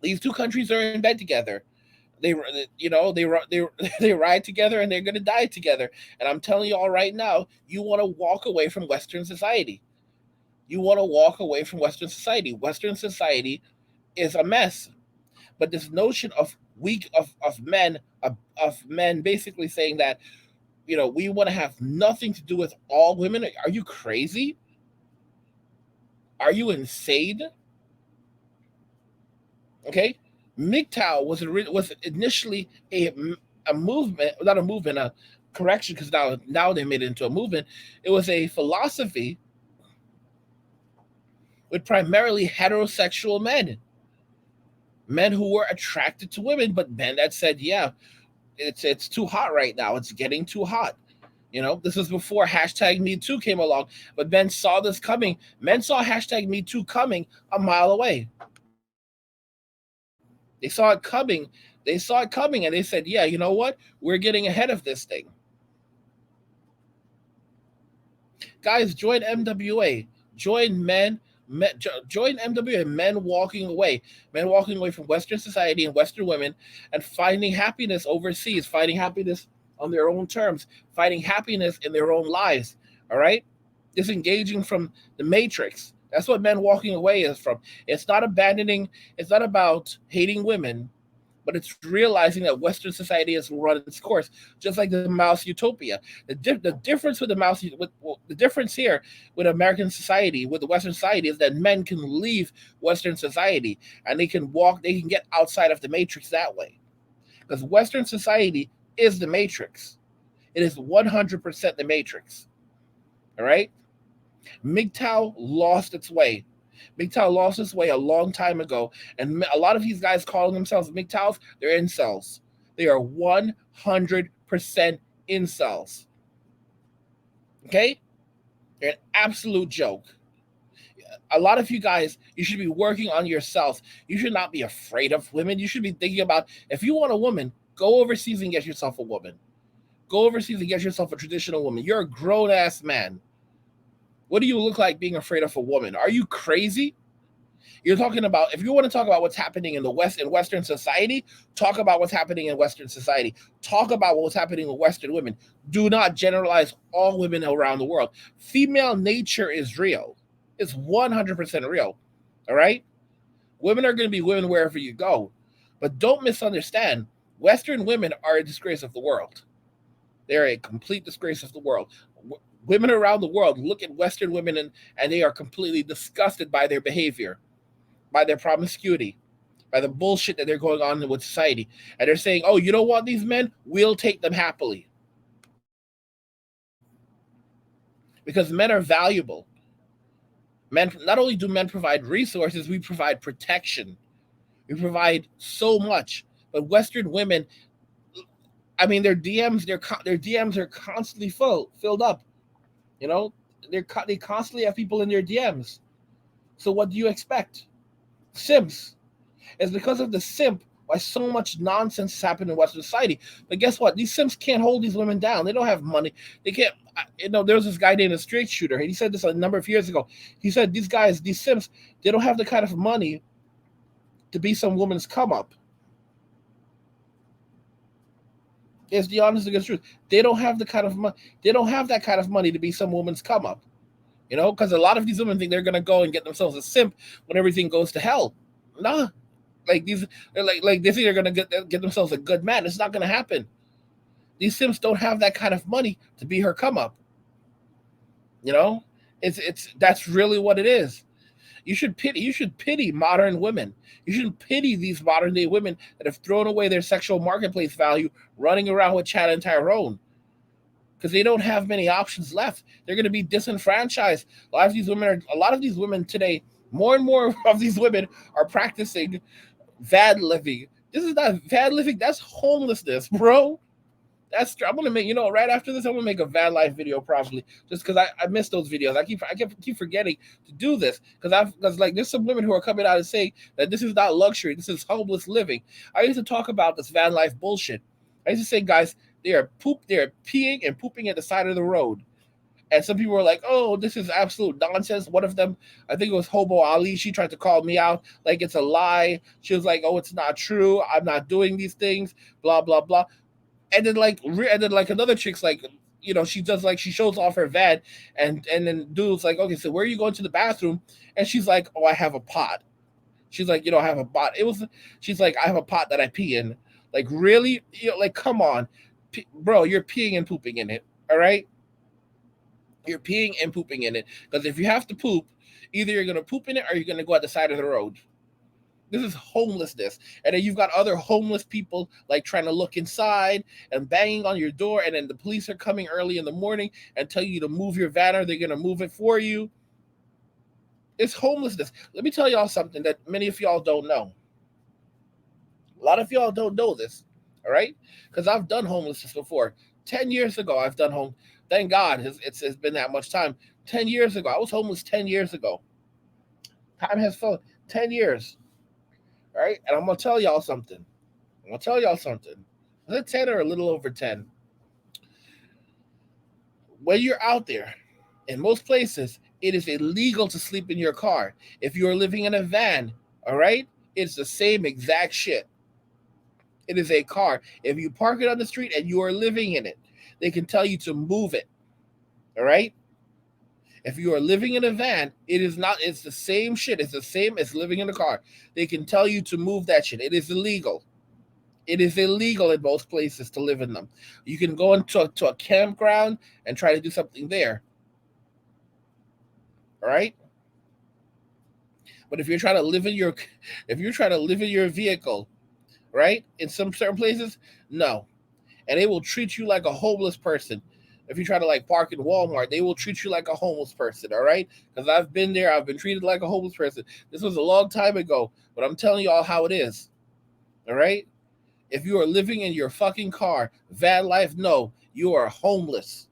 These two countries are in bed together. They they ride together, and they're gonna die together. And I'm telling you all right now, you want to walk away from Western society. You want to walk away from Western society. Western society is a mess. But this notion of men basically saying that, we want to have nothing to do with all women. Are you crazy? Are you insane? Okay, MGTOW was initially a movement, not a movement, a correction, because now they made it into a movement. It was a philosophy with primarily heterosexual men who were attracted to women, but men that said, yeah, it's too hot right now. It's getting too hot. This was before hashtag Me Too came along, but men saw this coming. Men saw hashtag Me Too coming a mile away. They saw it coming. And they said, yeah, you know what? We're getting ahead of this thing. Guys, join MWA. Join join MWA, men walking away from Western society and Western women, and finding happiness overseas, finding happiness on their own terms, finding happiness in their own lives. All right? Disengaging from the matrix. That's what men walking away is from. It's not about hating women, but it's realizing that Western society has run its course, just like the Mouse Utopia. The difference with the difference here with American society, with the Western society, is that men can leave Western society and they can get outside of the matrix that way. Because Western society is the matrix. It is 100% the matrix. All right? MGTOW lost its way. MGTOW lost its way a long time ago, and a lot of these guys calling themselves MGTOWs, they're incels. They are 100% incels. Okay? They're an absolute joke. A lot of you guys, you should be working on yourself. You should not be afraid of women. You should be thinking about, if you want a woman, go overseas and get yourself a woman. Go overseas and get yourself a traditional woman. You're a grown-ass man. What do you look like being afraid of a woman? Are you crazy? You're talking about, if you want to talk about what's happening in the West, in Western society, talk about what's happening in Western society. Talk about what's happening with Western women. Do not generalize all women around the world. Female nature is real. It's 100% real. All right? Women are going to be women wherever you go. But don't misunderstand. Western women are a disgrace of the world. They're a complete disgrace of the world. Women around the world look at Western women and they are completely disgusted by their behavior, by their promiscuity, by the bullshit that they're going on with society. And they're saying, oh, you don't want these men? We'll take them happily. Because men are valuable. Men, not only do men provide resources, we provide protection. We provide so much. But Western women, I mean, their DMs are constantly filled up. You know, they constantly have people in their DMs. So what do you expect? Simps. It's because of the simp why so much nonsense has happened in Western society. But guess what? These simps can't hold these women down. They don't have money. They can't. There was this guy named a straight shooter. And he said this a number of years ago. He said these guys, these simps, they don't have the kind of money to be some woman's come up. It's the honest to goodness truth. They don't have the kind of money. They don't have that kind of money to be some woman's come up. You know, because a lot of these women think they're gonna go and get themselves a simp when everything goes to hell. Nah, like these, they're like they think they're gonna get themselves a good man. It's not gonna happen. These simps don't have that kind of money to be her come up. You know, it's that's really what it is. You should pity modern women. You should pity these modern day women that have thrown away their sexual marketplace value running around with Chad and Tyrone because they don't have many options left. They're going to be disenfranchised. A lot of these women today, more and more of these women are practicing van living. This is not van living, that's homelessness, bro. I'm gonna make, right after this I'm gonna make a van life video probably, just because I missed those videos. I keep forgetting to do this because like there's some women who are coming out and saying that this is not luxury, this is homeless living. I used to talk about this van life bullshit. I used to say, guys, they're peeing and pooping at the side of the road. And some people were like, oh, this is absolute nonsense. One of them, I think it was Hobo Ali, she tried to call me out like it's a lie. She was like, oh, it's not true, I'm not doing these things, blah blah blah. And then another chick's like, she does, like, she shows off her van, and then dude's like, okay, so where are you going to the bathroom? And she's like, oh, I have a pot. She's like, I have a pot. She's like, I have a pot that I pee in. Like, really? Like, come on, bro, you're peeing and pooping in it. All right, you're peeing and pooping in it, because if you have to poop, either you're gonna poop in it or you're gonna go at the side of the road. This is homelessness. And then you've got other homeless people like trying to look inside and banging on your door. And then the police are coming early in the morning and tell you to move your van, or they're going to move it for you. It's homelessness. Let me tell y'all something that many of y'all don't know. A lot of y'all don't know this. All right. Because I've done homelessness before. 10 years ago, I've done home. Thank God it's been that much time. 10 years ago. I was homeless 10 years ago. Time has flown. 10 years. All right, and I'm gonna tell y'all something. Is it 10 or a little over 10? When you're out there, in most places, it is illegal to sleep in your car. If you're living in a van, all right, it's the same exact shit. It is a car. If you park it on the street and you are living in it, they can tell you to move it. All right. If you are living in a van, it is not. It's the same shit. It's the same as living in a car. They can tell you to move that shit. It is illegal. It is illegal in most places to live in them. You can go into a campground and try to do something there. All right. But if you're trying to live in your vehicle, right, in some certain places, no, and they will treat you like a homeless person. If you try to like park in Walmart, they will treat you like a homeless person. All right, because I've been there. I've been treated like a homeless person. This was a long time ago, but I'm telling y'all how it is. All right. If you are living in your fucking car, van life, no, you are homeless.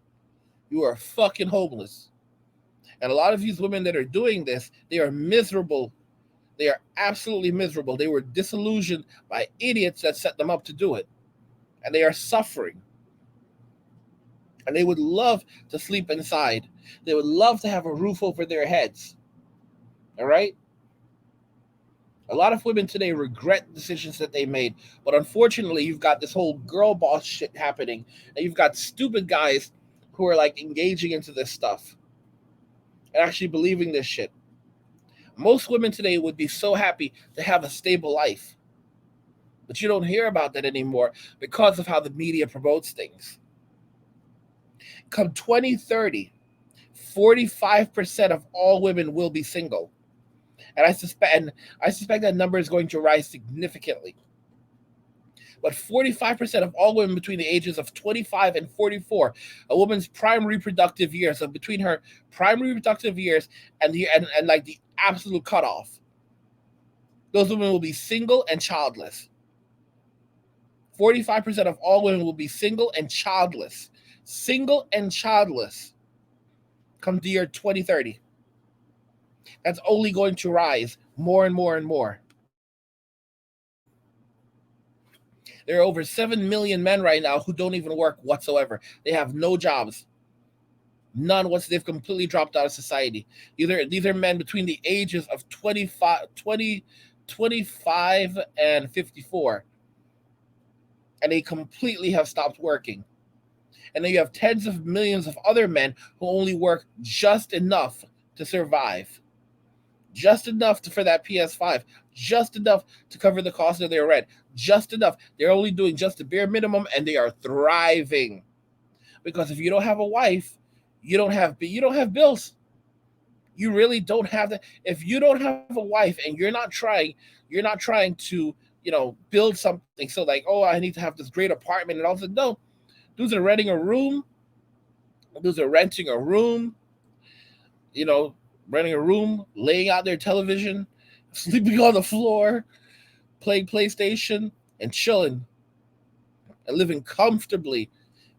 You are fucking homeless. And a lot of these women that are doing this, they are miserable. They are absolutely miserable. They were disillusioned by idiots that set them up to do it. And they are suffering. And they would love to sleep inside. They would love to have a roof over their heads. All right? A lot of women today regret decisions that they made, but unfortunately, you've got this whole girl boss shit happening, and you've got stupid guys who are like engaging into this stuff and actually believing this shit. Most women today would be so happy to have a stable life, but you don't hear about that anymore because of how the media promotes things. Come 2030, 45% of all women will be single. And I suspect that number is going to rise significantly. But 45% of all women between the ages of 25 and 44, a woman's prime reproductive years, so between her prime reproductive years and like the absolute cutoff, those women will be single and childless. 45% of all women will be single and childless. Single and childless come the year 2030. That's only going to rise more and more and more. There are over 7 million men right now who don't even work whatsoever. They have no jobs. None once they've completely dropped out of society. These are men between the ages of 25 and 54. And they completely have stopped working. And then you have tens of millions of other men who only work just enough to survive. Just enough for that PS5. Just enough to cover the cost of their rent. Just enough. They're only doing just the bare minimum and they are thriving. Because if you don't have a wife, you don't have bills. You really don't have that. If you don't have a wife and you're not trying to, build something. So like, oh, I need to have this great apartment and all that. No, dudes are renting a room. Dudes are renting a room, renting a room, laying out their television, sleeping on the floor, playing PlayStation, and chilling and living comfortably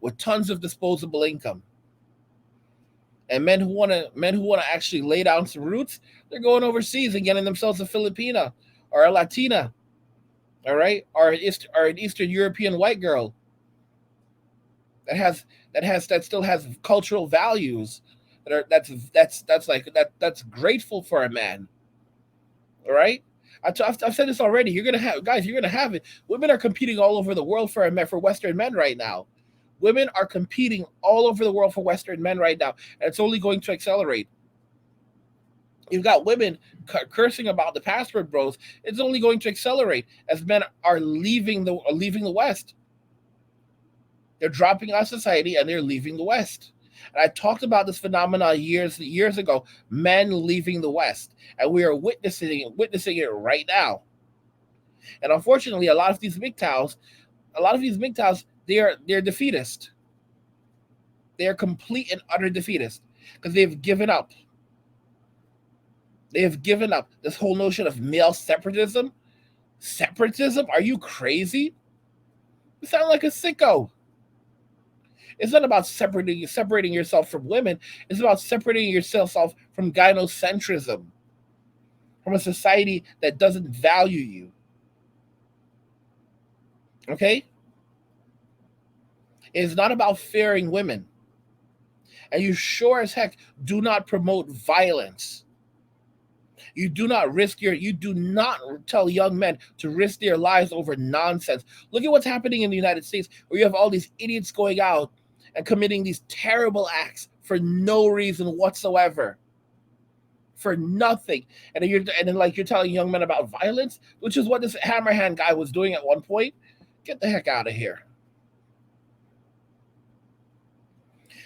with tons of disposable income. And men who wanna actually lay down some roots, they're going overseas and getting themselves a Filipina or a Latina, all right, or an Eastern European white girl that still has cultural values that's grateful for a man. All right, I've said this already. You're gonna have it. Women are competing all over the world for Western men right now. Women are competing all over the world for Western men right now, and it's only going to accelerate. You've got women cursing about the passport bros. It's only going to accelerate as men are leaving the West. They're dropping out of society and they're leaving the West. And I talked about this phenomenon years ago, men leaving the West, and we are witnessing it right now. And unfortunately, a lot of these MGTOWs, they're defeatist. They are complete and utter defeatist because they've given up. They have given up this whole notion of male separatism. Separatism? Are you crazy? You sound like a sicko. It's not about separating yourself from women. It's about separating yourself from gynocentrism, from a society that doesn't value you. Okay? It's not about fearing women. And you sure as heck do not promote violence. You do not tell young men to risk their lives over nonsense. Look at what's happening in the United States, where you have all these idiots going out and committing these terrible acts for no reason whatsoever. For nothing. And then you're telling young men about violence, which is what this Hammerhand guy was doing at one point. Get the heck out of here.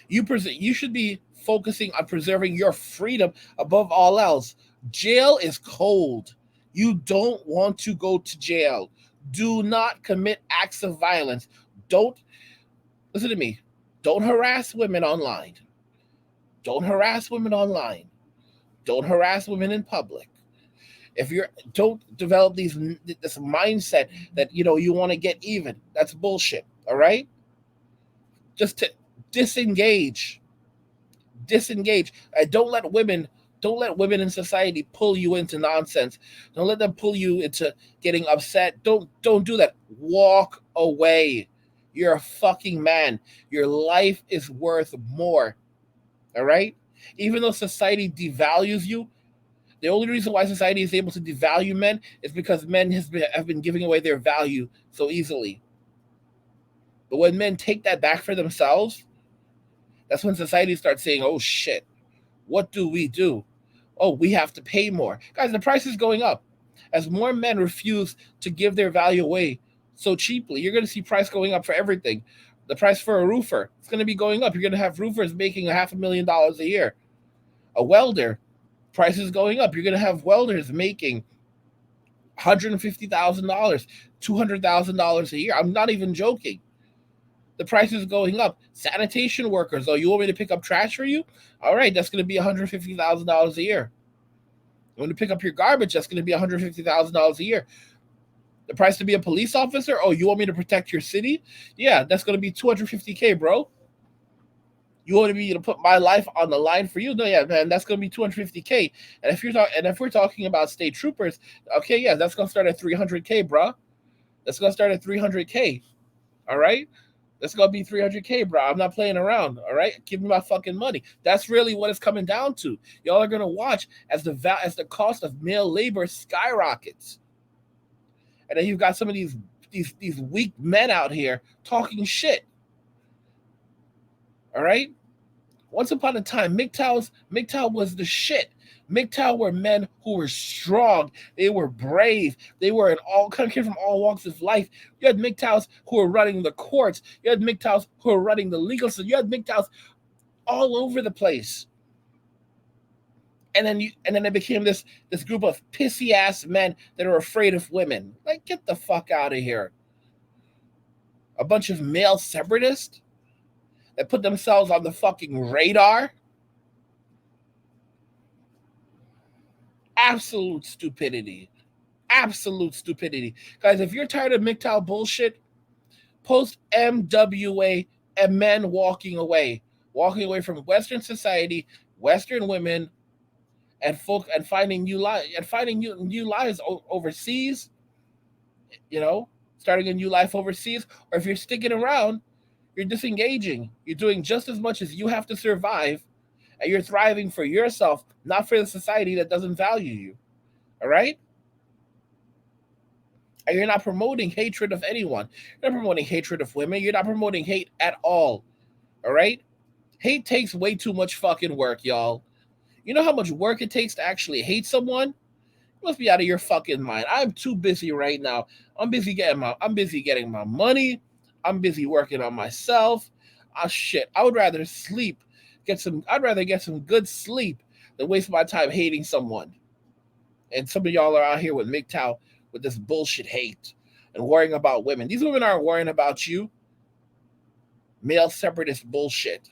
You should be focusing on preserving your freedom above all else. Jail is cold. You don't want to go to jail. Do not commit acts of violence. Don't listen to me. Don't harass women online. Don't harass women online. Don't harass women in public. Don't develop this mindset that you want to get even. That's bullshit. All right? Just to disengage. And don't let women in society pull you into nonsense. Don't let them pull you into getting upset. Don't do that. Walk away. You're a fucking man. Your life is worth more. All right? Even though society devalues you, The only reason why society is able to devalue men is because men have been giving away their value so easily. But when men take that back for themselves, that's when society starts saying, oh shit, what do we do? Oh, we have to pay more. Guys, the price is going up. As more men refuse to give their value away so cheaply, you're going to see price going up for everything. The price for a roofer, it's going to be going up. You're going to have roofers making $500,000 a year. A welder, price is going up. You're going to have welders making $150,000, $200,000 a year. I'm not even joking. The price is going up. Sanitation workers, oh, you want me to pick up trash for you? All right, that's going to be $150,000 a year. You want to pick up your garbage? That's going to be $150,000 a year. The price to be a police officer? Oh, you want me to protect your city? Yeah, that's going to be $250K, bro. You want me to put my life on the line for you? No, yeah, man, that's going to be $250K. And if we're talking about state troopers, okay, yeah, that's going to start at $300K, bro. That's going to start at $300K. All right. That's gonna be $300K, bro. I'm not playing around. All right, give me my fucking money. That's really what it's coming down to. Y'all are gonna watch as the cost of male labor skyrockets, and then you've got some of these weak men out here talking shit. All right. Once upon a time, MGTOW was the shit. MGTOW were men who were strong. They were brave. They were in all came from all walks of life. You had MGTOWs who were running the courts. You had MGTOWs who were running the legal system. You had MGTOWs all over the place. And then it became this group of pissy ass men that are afraid of women. Like, get the fuck out of here. A bunch of male separatists that put themselves on the fucking radar. Absolute stupidity. Absolute stupidity. Guys, if you're tired of MGTOW bullshit, post MWA and men walking away from Western society, Western women, and finding new lives overseas. You know, starting a new life overseas. Or if you're sticking around, you're disengaging. You're doing just as much as you have to survive, and you're thriving for yourself, not for the society that doesn't value you. All right? And you're not promoting hatred of anyone. You're not promoting hatred of women. You're not promoting hate at all. All right? Hate takes way too much fucking work, y'all. You know how much work it takes to actually hate someone? You must be out of your fucking mind. I'm too busy right now. I'm busy getting my money. I'm busy working on myself. Ah shit. I would rather sleep. I'd rather get some good sleep than waste my time hating someone. And some of y'all are out here with MGTOW with this bullshit hate and worrying about women. These women aren't worrying about you. Male separatist bullshit.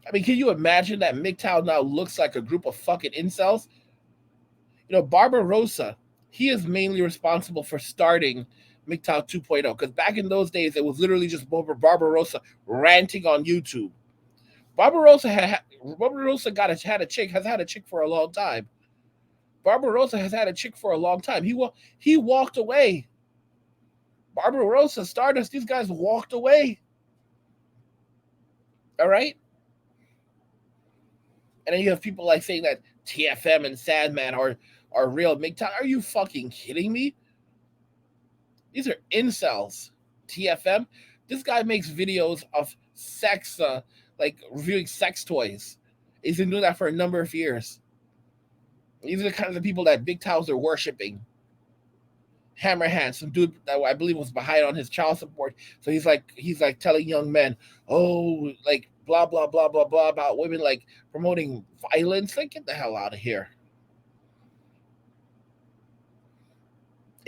I mean, can you imagine that MGTOW now looks like a group of fucking incels? You know, Barbarossa, he is mainly responsible for starting MGTOW 2.0, because back in those days, it was literally just Barbarossa ranting on YouTube. Barbarossa had a chick for a long time. Barbarossa has had a chick for a long time. He walked away. Barbarossa, Stardust, these guys walked away. All right? And then you have people like saying that TFM and Sandman are real MGTOW. Are you fucking kidding me? These are incels. TFM. This guy makes videos of sex, like reviewing sex toys. He's been doing that for a number of years. These are the kinds of people that MGTOWs are worshiping. Hammerhand, some dude that I believe was behind on his child support. So he's like telling young men, oh, like blah blah blah blah blah about women, like promoting violence. Like, get the hell out of here.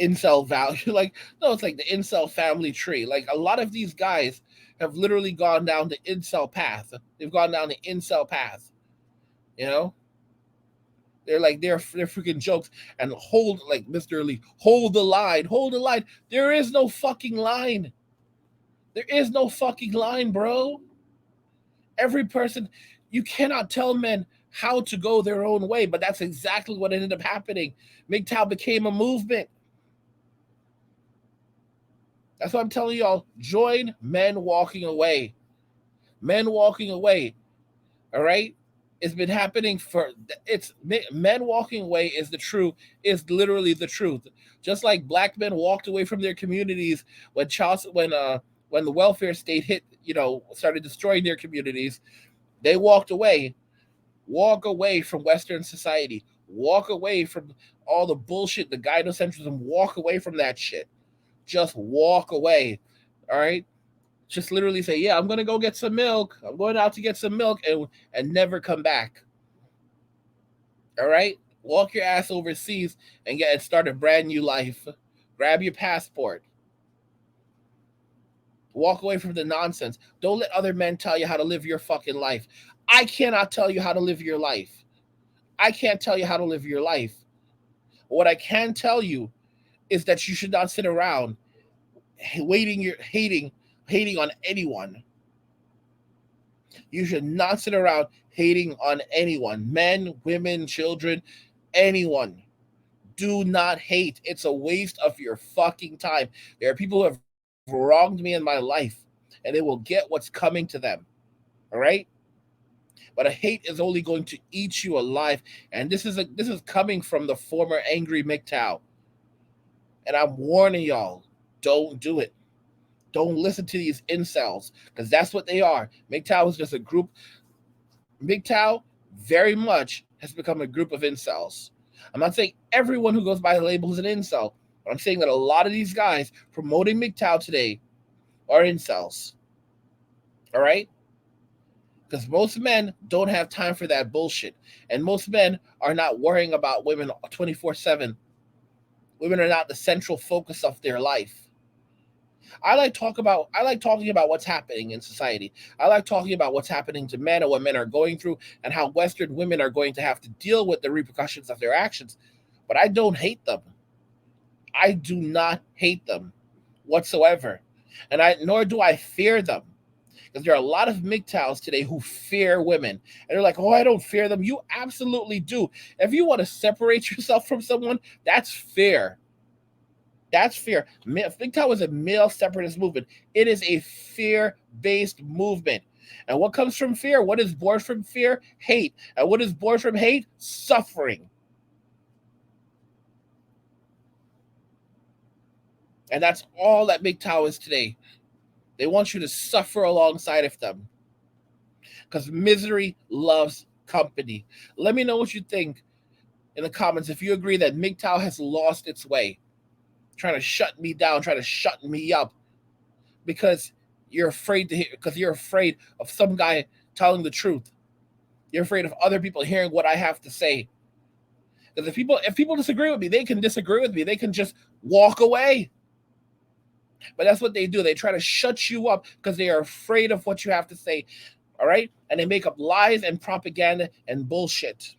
Incel value, like, no, it's like the incel family tree. Like, a lot of these guys have literally gone down the incel path. They've gone down the incel path. You know, they're freaking jokes. And hold, like Mr. Lee, hold the line. There is no fucking line. There is no fucking line, bro. Every person, you cannot tell men how to go their own way, but that's exactly what ended up happening. MGTOW became a movement. That's what I'm telling y'all. Join men walking away. Men walking away. All right? It's been happening for it's men walking away is literally the truth. Just like black men walked away from their communities when the welfare state hit, started destroying their communities. They walked away. Walk away from Western society. Walk away from all the bullshit, the gynocentrism. Walk away from that shit. Just walk away. All right. Just literally say, yeah, I'm gonna go get some milk. I'm going out to get some milk, and never come back. All right. Walk your ass overseas and start a brand new life. Grab your passport. Walk away from the nonsense. Don't let other men tell you how to live your fucking life. I cannot tell you how to live your life. I can't tell you how to live your life. What I can tell you is that you should not sit around hating on anyone. You should not sit around hating on anyone. Men, women, children, anyone. Do not hate. It's a waste of your fucking time. There are people who have wronged me in my life, and they will get what's coming to them. All right? But a hate is only going to eat you alive. And this is coming from the former angry MGTOW. And I'm warning y'all, don't do it. Don't listen to these incels, because that's what they are. MGTOW is just a group. MGTOW very much has become a group of incels. I'm not saying everyone who goes by the label is an incel, but I'm saying that a lot of these guys promoting MGTOW today are incels. All right? Because most men don't have time for that bullshit. And most men are not worrying about women 24/7. Women are not the central focus of their life. I like talking about what's happening in society. I like talking about what's happening to men and what men are going through and how Western women are going to have to deal with the repercussions of their actions. But I don't hate them. I do not hate them whatsoever. And I nor do I fear them. Because there are a lot of MGTOWs today who fear women. And they're like, oh, I don't fear them. You absolutely do. If you want to separate yourself from someone, that's fear. That's fear. MGTOW is a male separatist movement. It is a fear-based movement. And what comes from fear? What is born from fear? Hate. And what is born from hate? Suffering. And that's all that MGTOW is today. They want you to suffer alongside of them. Because misery loves company. Let me know what you think in the comments if you agree that MGTOW has lost its way, trying to shut me down, trying to shut me up, because you're afraid of some guy telling the truth. You're afraid of other people hearing what I have to say. Because if people disagree with me, they can disagree with me. They can just walk away. But that's what they do. They try to shut you up because they are afraid of what you have to say. All right? And they make up lies and propaganda and bullshit.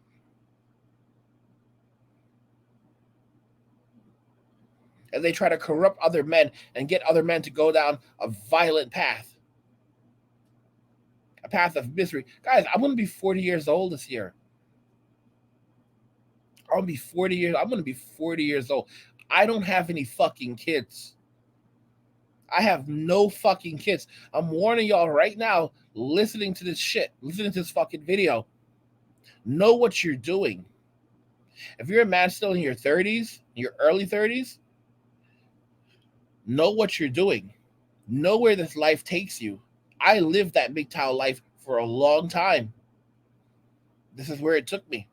And they try to corrupt other men and get other men to go down a violent path. A path of misery. Guys, I'm going to be 40 years old this year. I'm going to be 40 years old. I don't have any fucking kids. I have no fucking kids. I'm warning y'all right now, listening to this fucking video. Know what you're doing. If you're a man still in your 30s, your early 30s, know what you're doing. Know where this life takes you. I lived that MGTOW life for a long time. This is where it took me.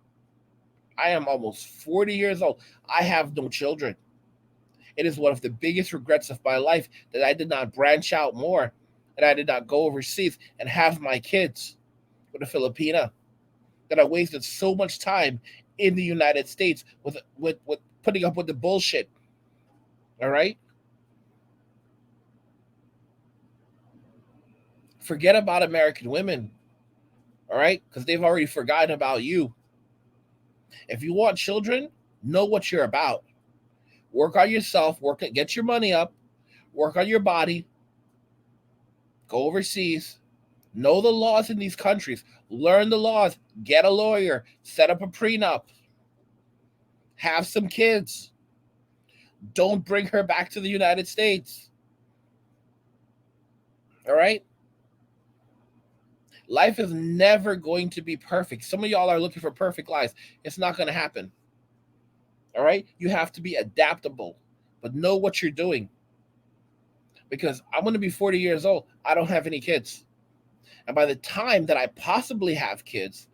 I am almost 40 years old. I have no children. It is one of the biggest regrets of my life that I did not branch out more, that I did not go overseas and have my kids with a Filipina, that I wasted so much time in the United States with putting up with the bullshit. All right? Forget about American women. All right? Because they've already forgotten about you. If you want children, know what you're about. Work on yourself, get your money up, work on your body, go overseas, know the laws in these countries, learn the laws, get a lawyer, set up a prenup, have some kids. Don't bring her back to the United States. All right? Life is never going to be perfect. Some of y'all are looking for perfect lives. It's not going to happen. All right? You have to be adaptable, but know what you're doing. Because I'm going to be 40 years old. I don't have any kids. And by the time that I possibly have kids,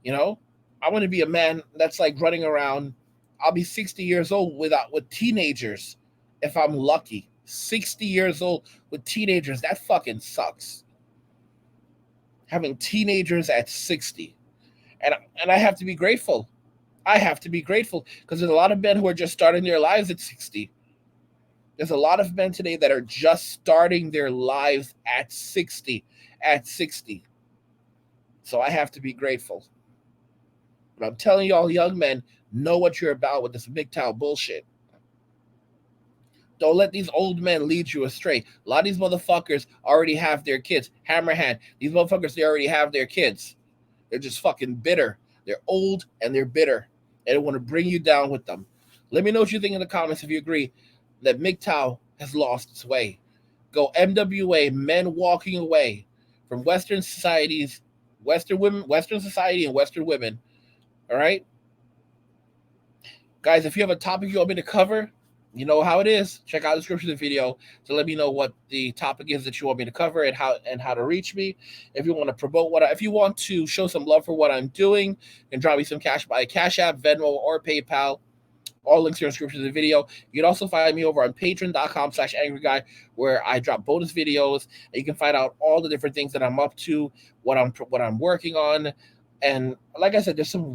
you know, I want to be a man that's like running around. I'll be 60 years old with teenagers if I'm lucky. 60 years old with teenagers. That fucking sucks. Having teenagers at 60. And I have to be grateful. I have to be grateful because there's a lot of men who are just starting their lives at 60. There's a lot of men today that are just starting their lives at 60. At 60. So I have to be grateful. But I'm telling y'all, young men, know what you're about with this MGTOW bullshit. Don't let these old men lead you astray. A lot of these motherfuckers already have their kids. Hammerhand, these motherfuckers, they already have their kids. They're just fucking bitter. They're old and they're bitter. And they want to bring you down with them. Let me know what you think in the comments if you agree that MGTOW has lost its way. Go MWA, men walking away from Western societies, Western women, Western society and Western women. All right? Guys, if you have a topic you want me to cover, you know how it is. Check out the description of the video to let me know what the topic is that you want me to cover and how to reach me. If you want to promote if you want to show some love for what I'm doing, you can drop me some cash by Cash App, Venmo, or PayPal. All links are in the description of the video. You can also find me over on patreon.com/angryguy, where I drop bonus videos. And you can find out all the different things that I'm up to, what I'm working on. And like I said, there's some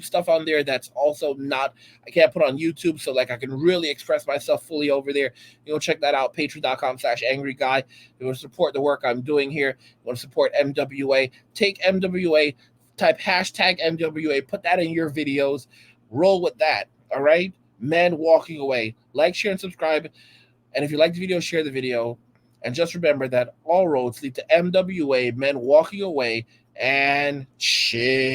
stuff on there that's also I can't put on YouTube. So like I can really express myself fully over there. You know, check that out, patreon.com/angryguy. You want to support the work I'm doing here. You want to support MWA. Take MWA, type #MWA, put that in your videos. Roll with that. All right? Men walking away. Like, share, and subscribe. And if you like the video, share the video. And just remember that all roads lead to MWA, men walking away. And cheers.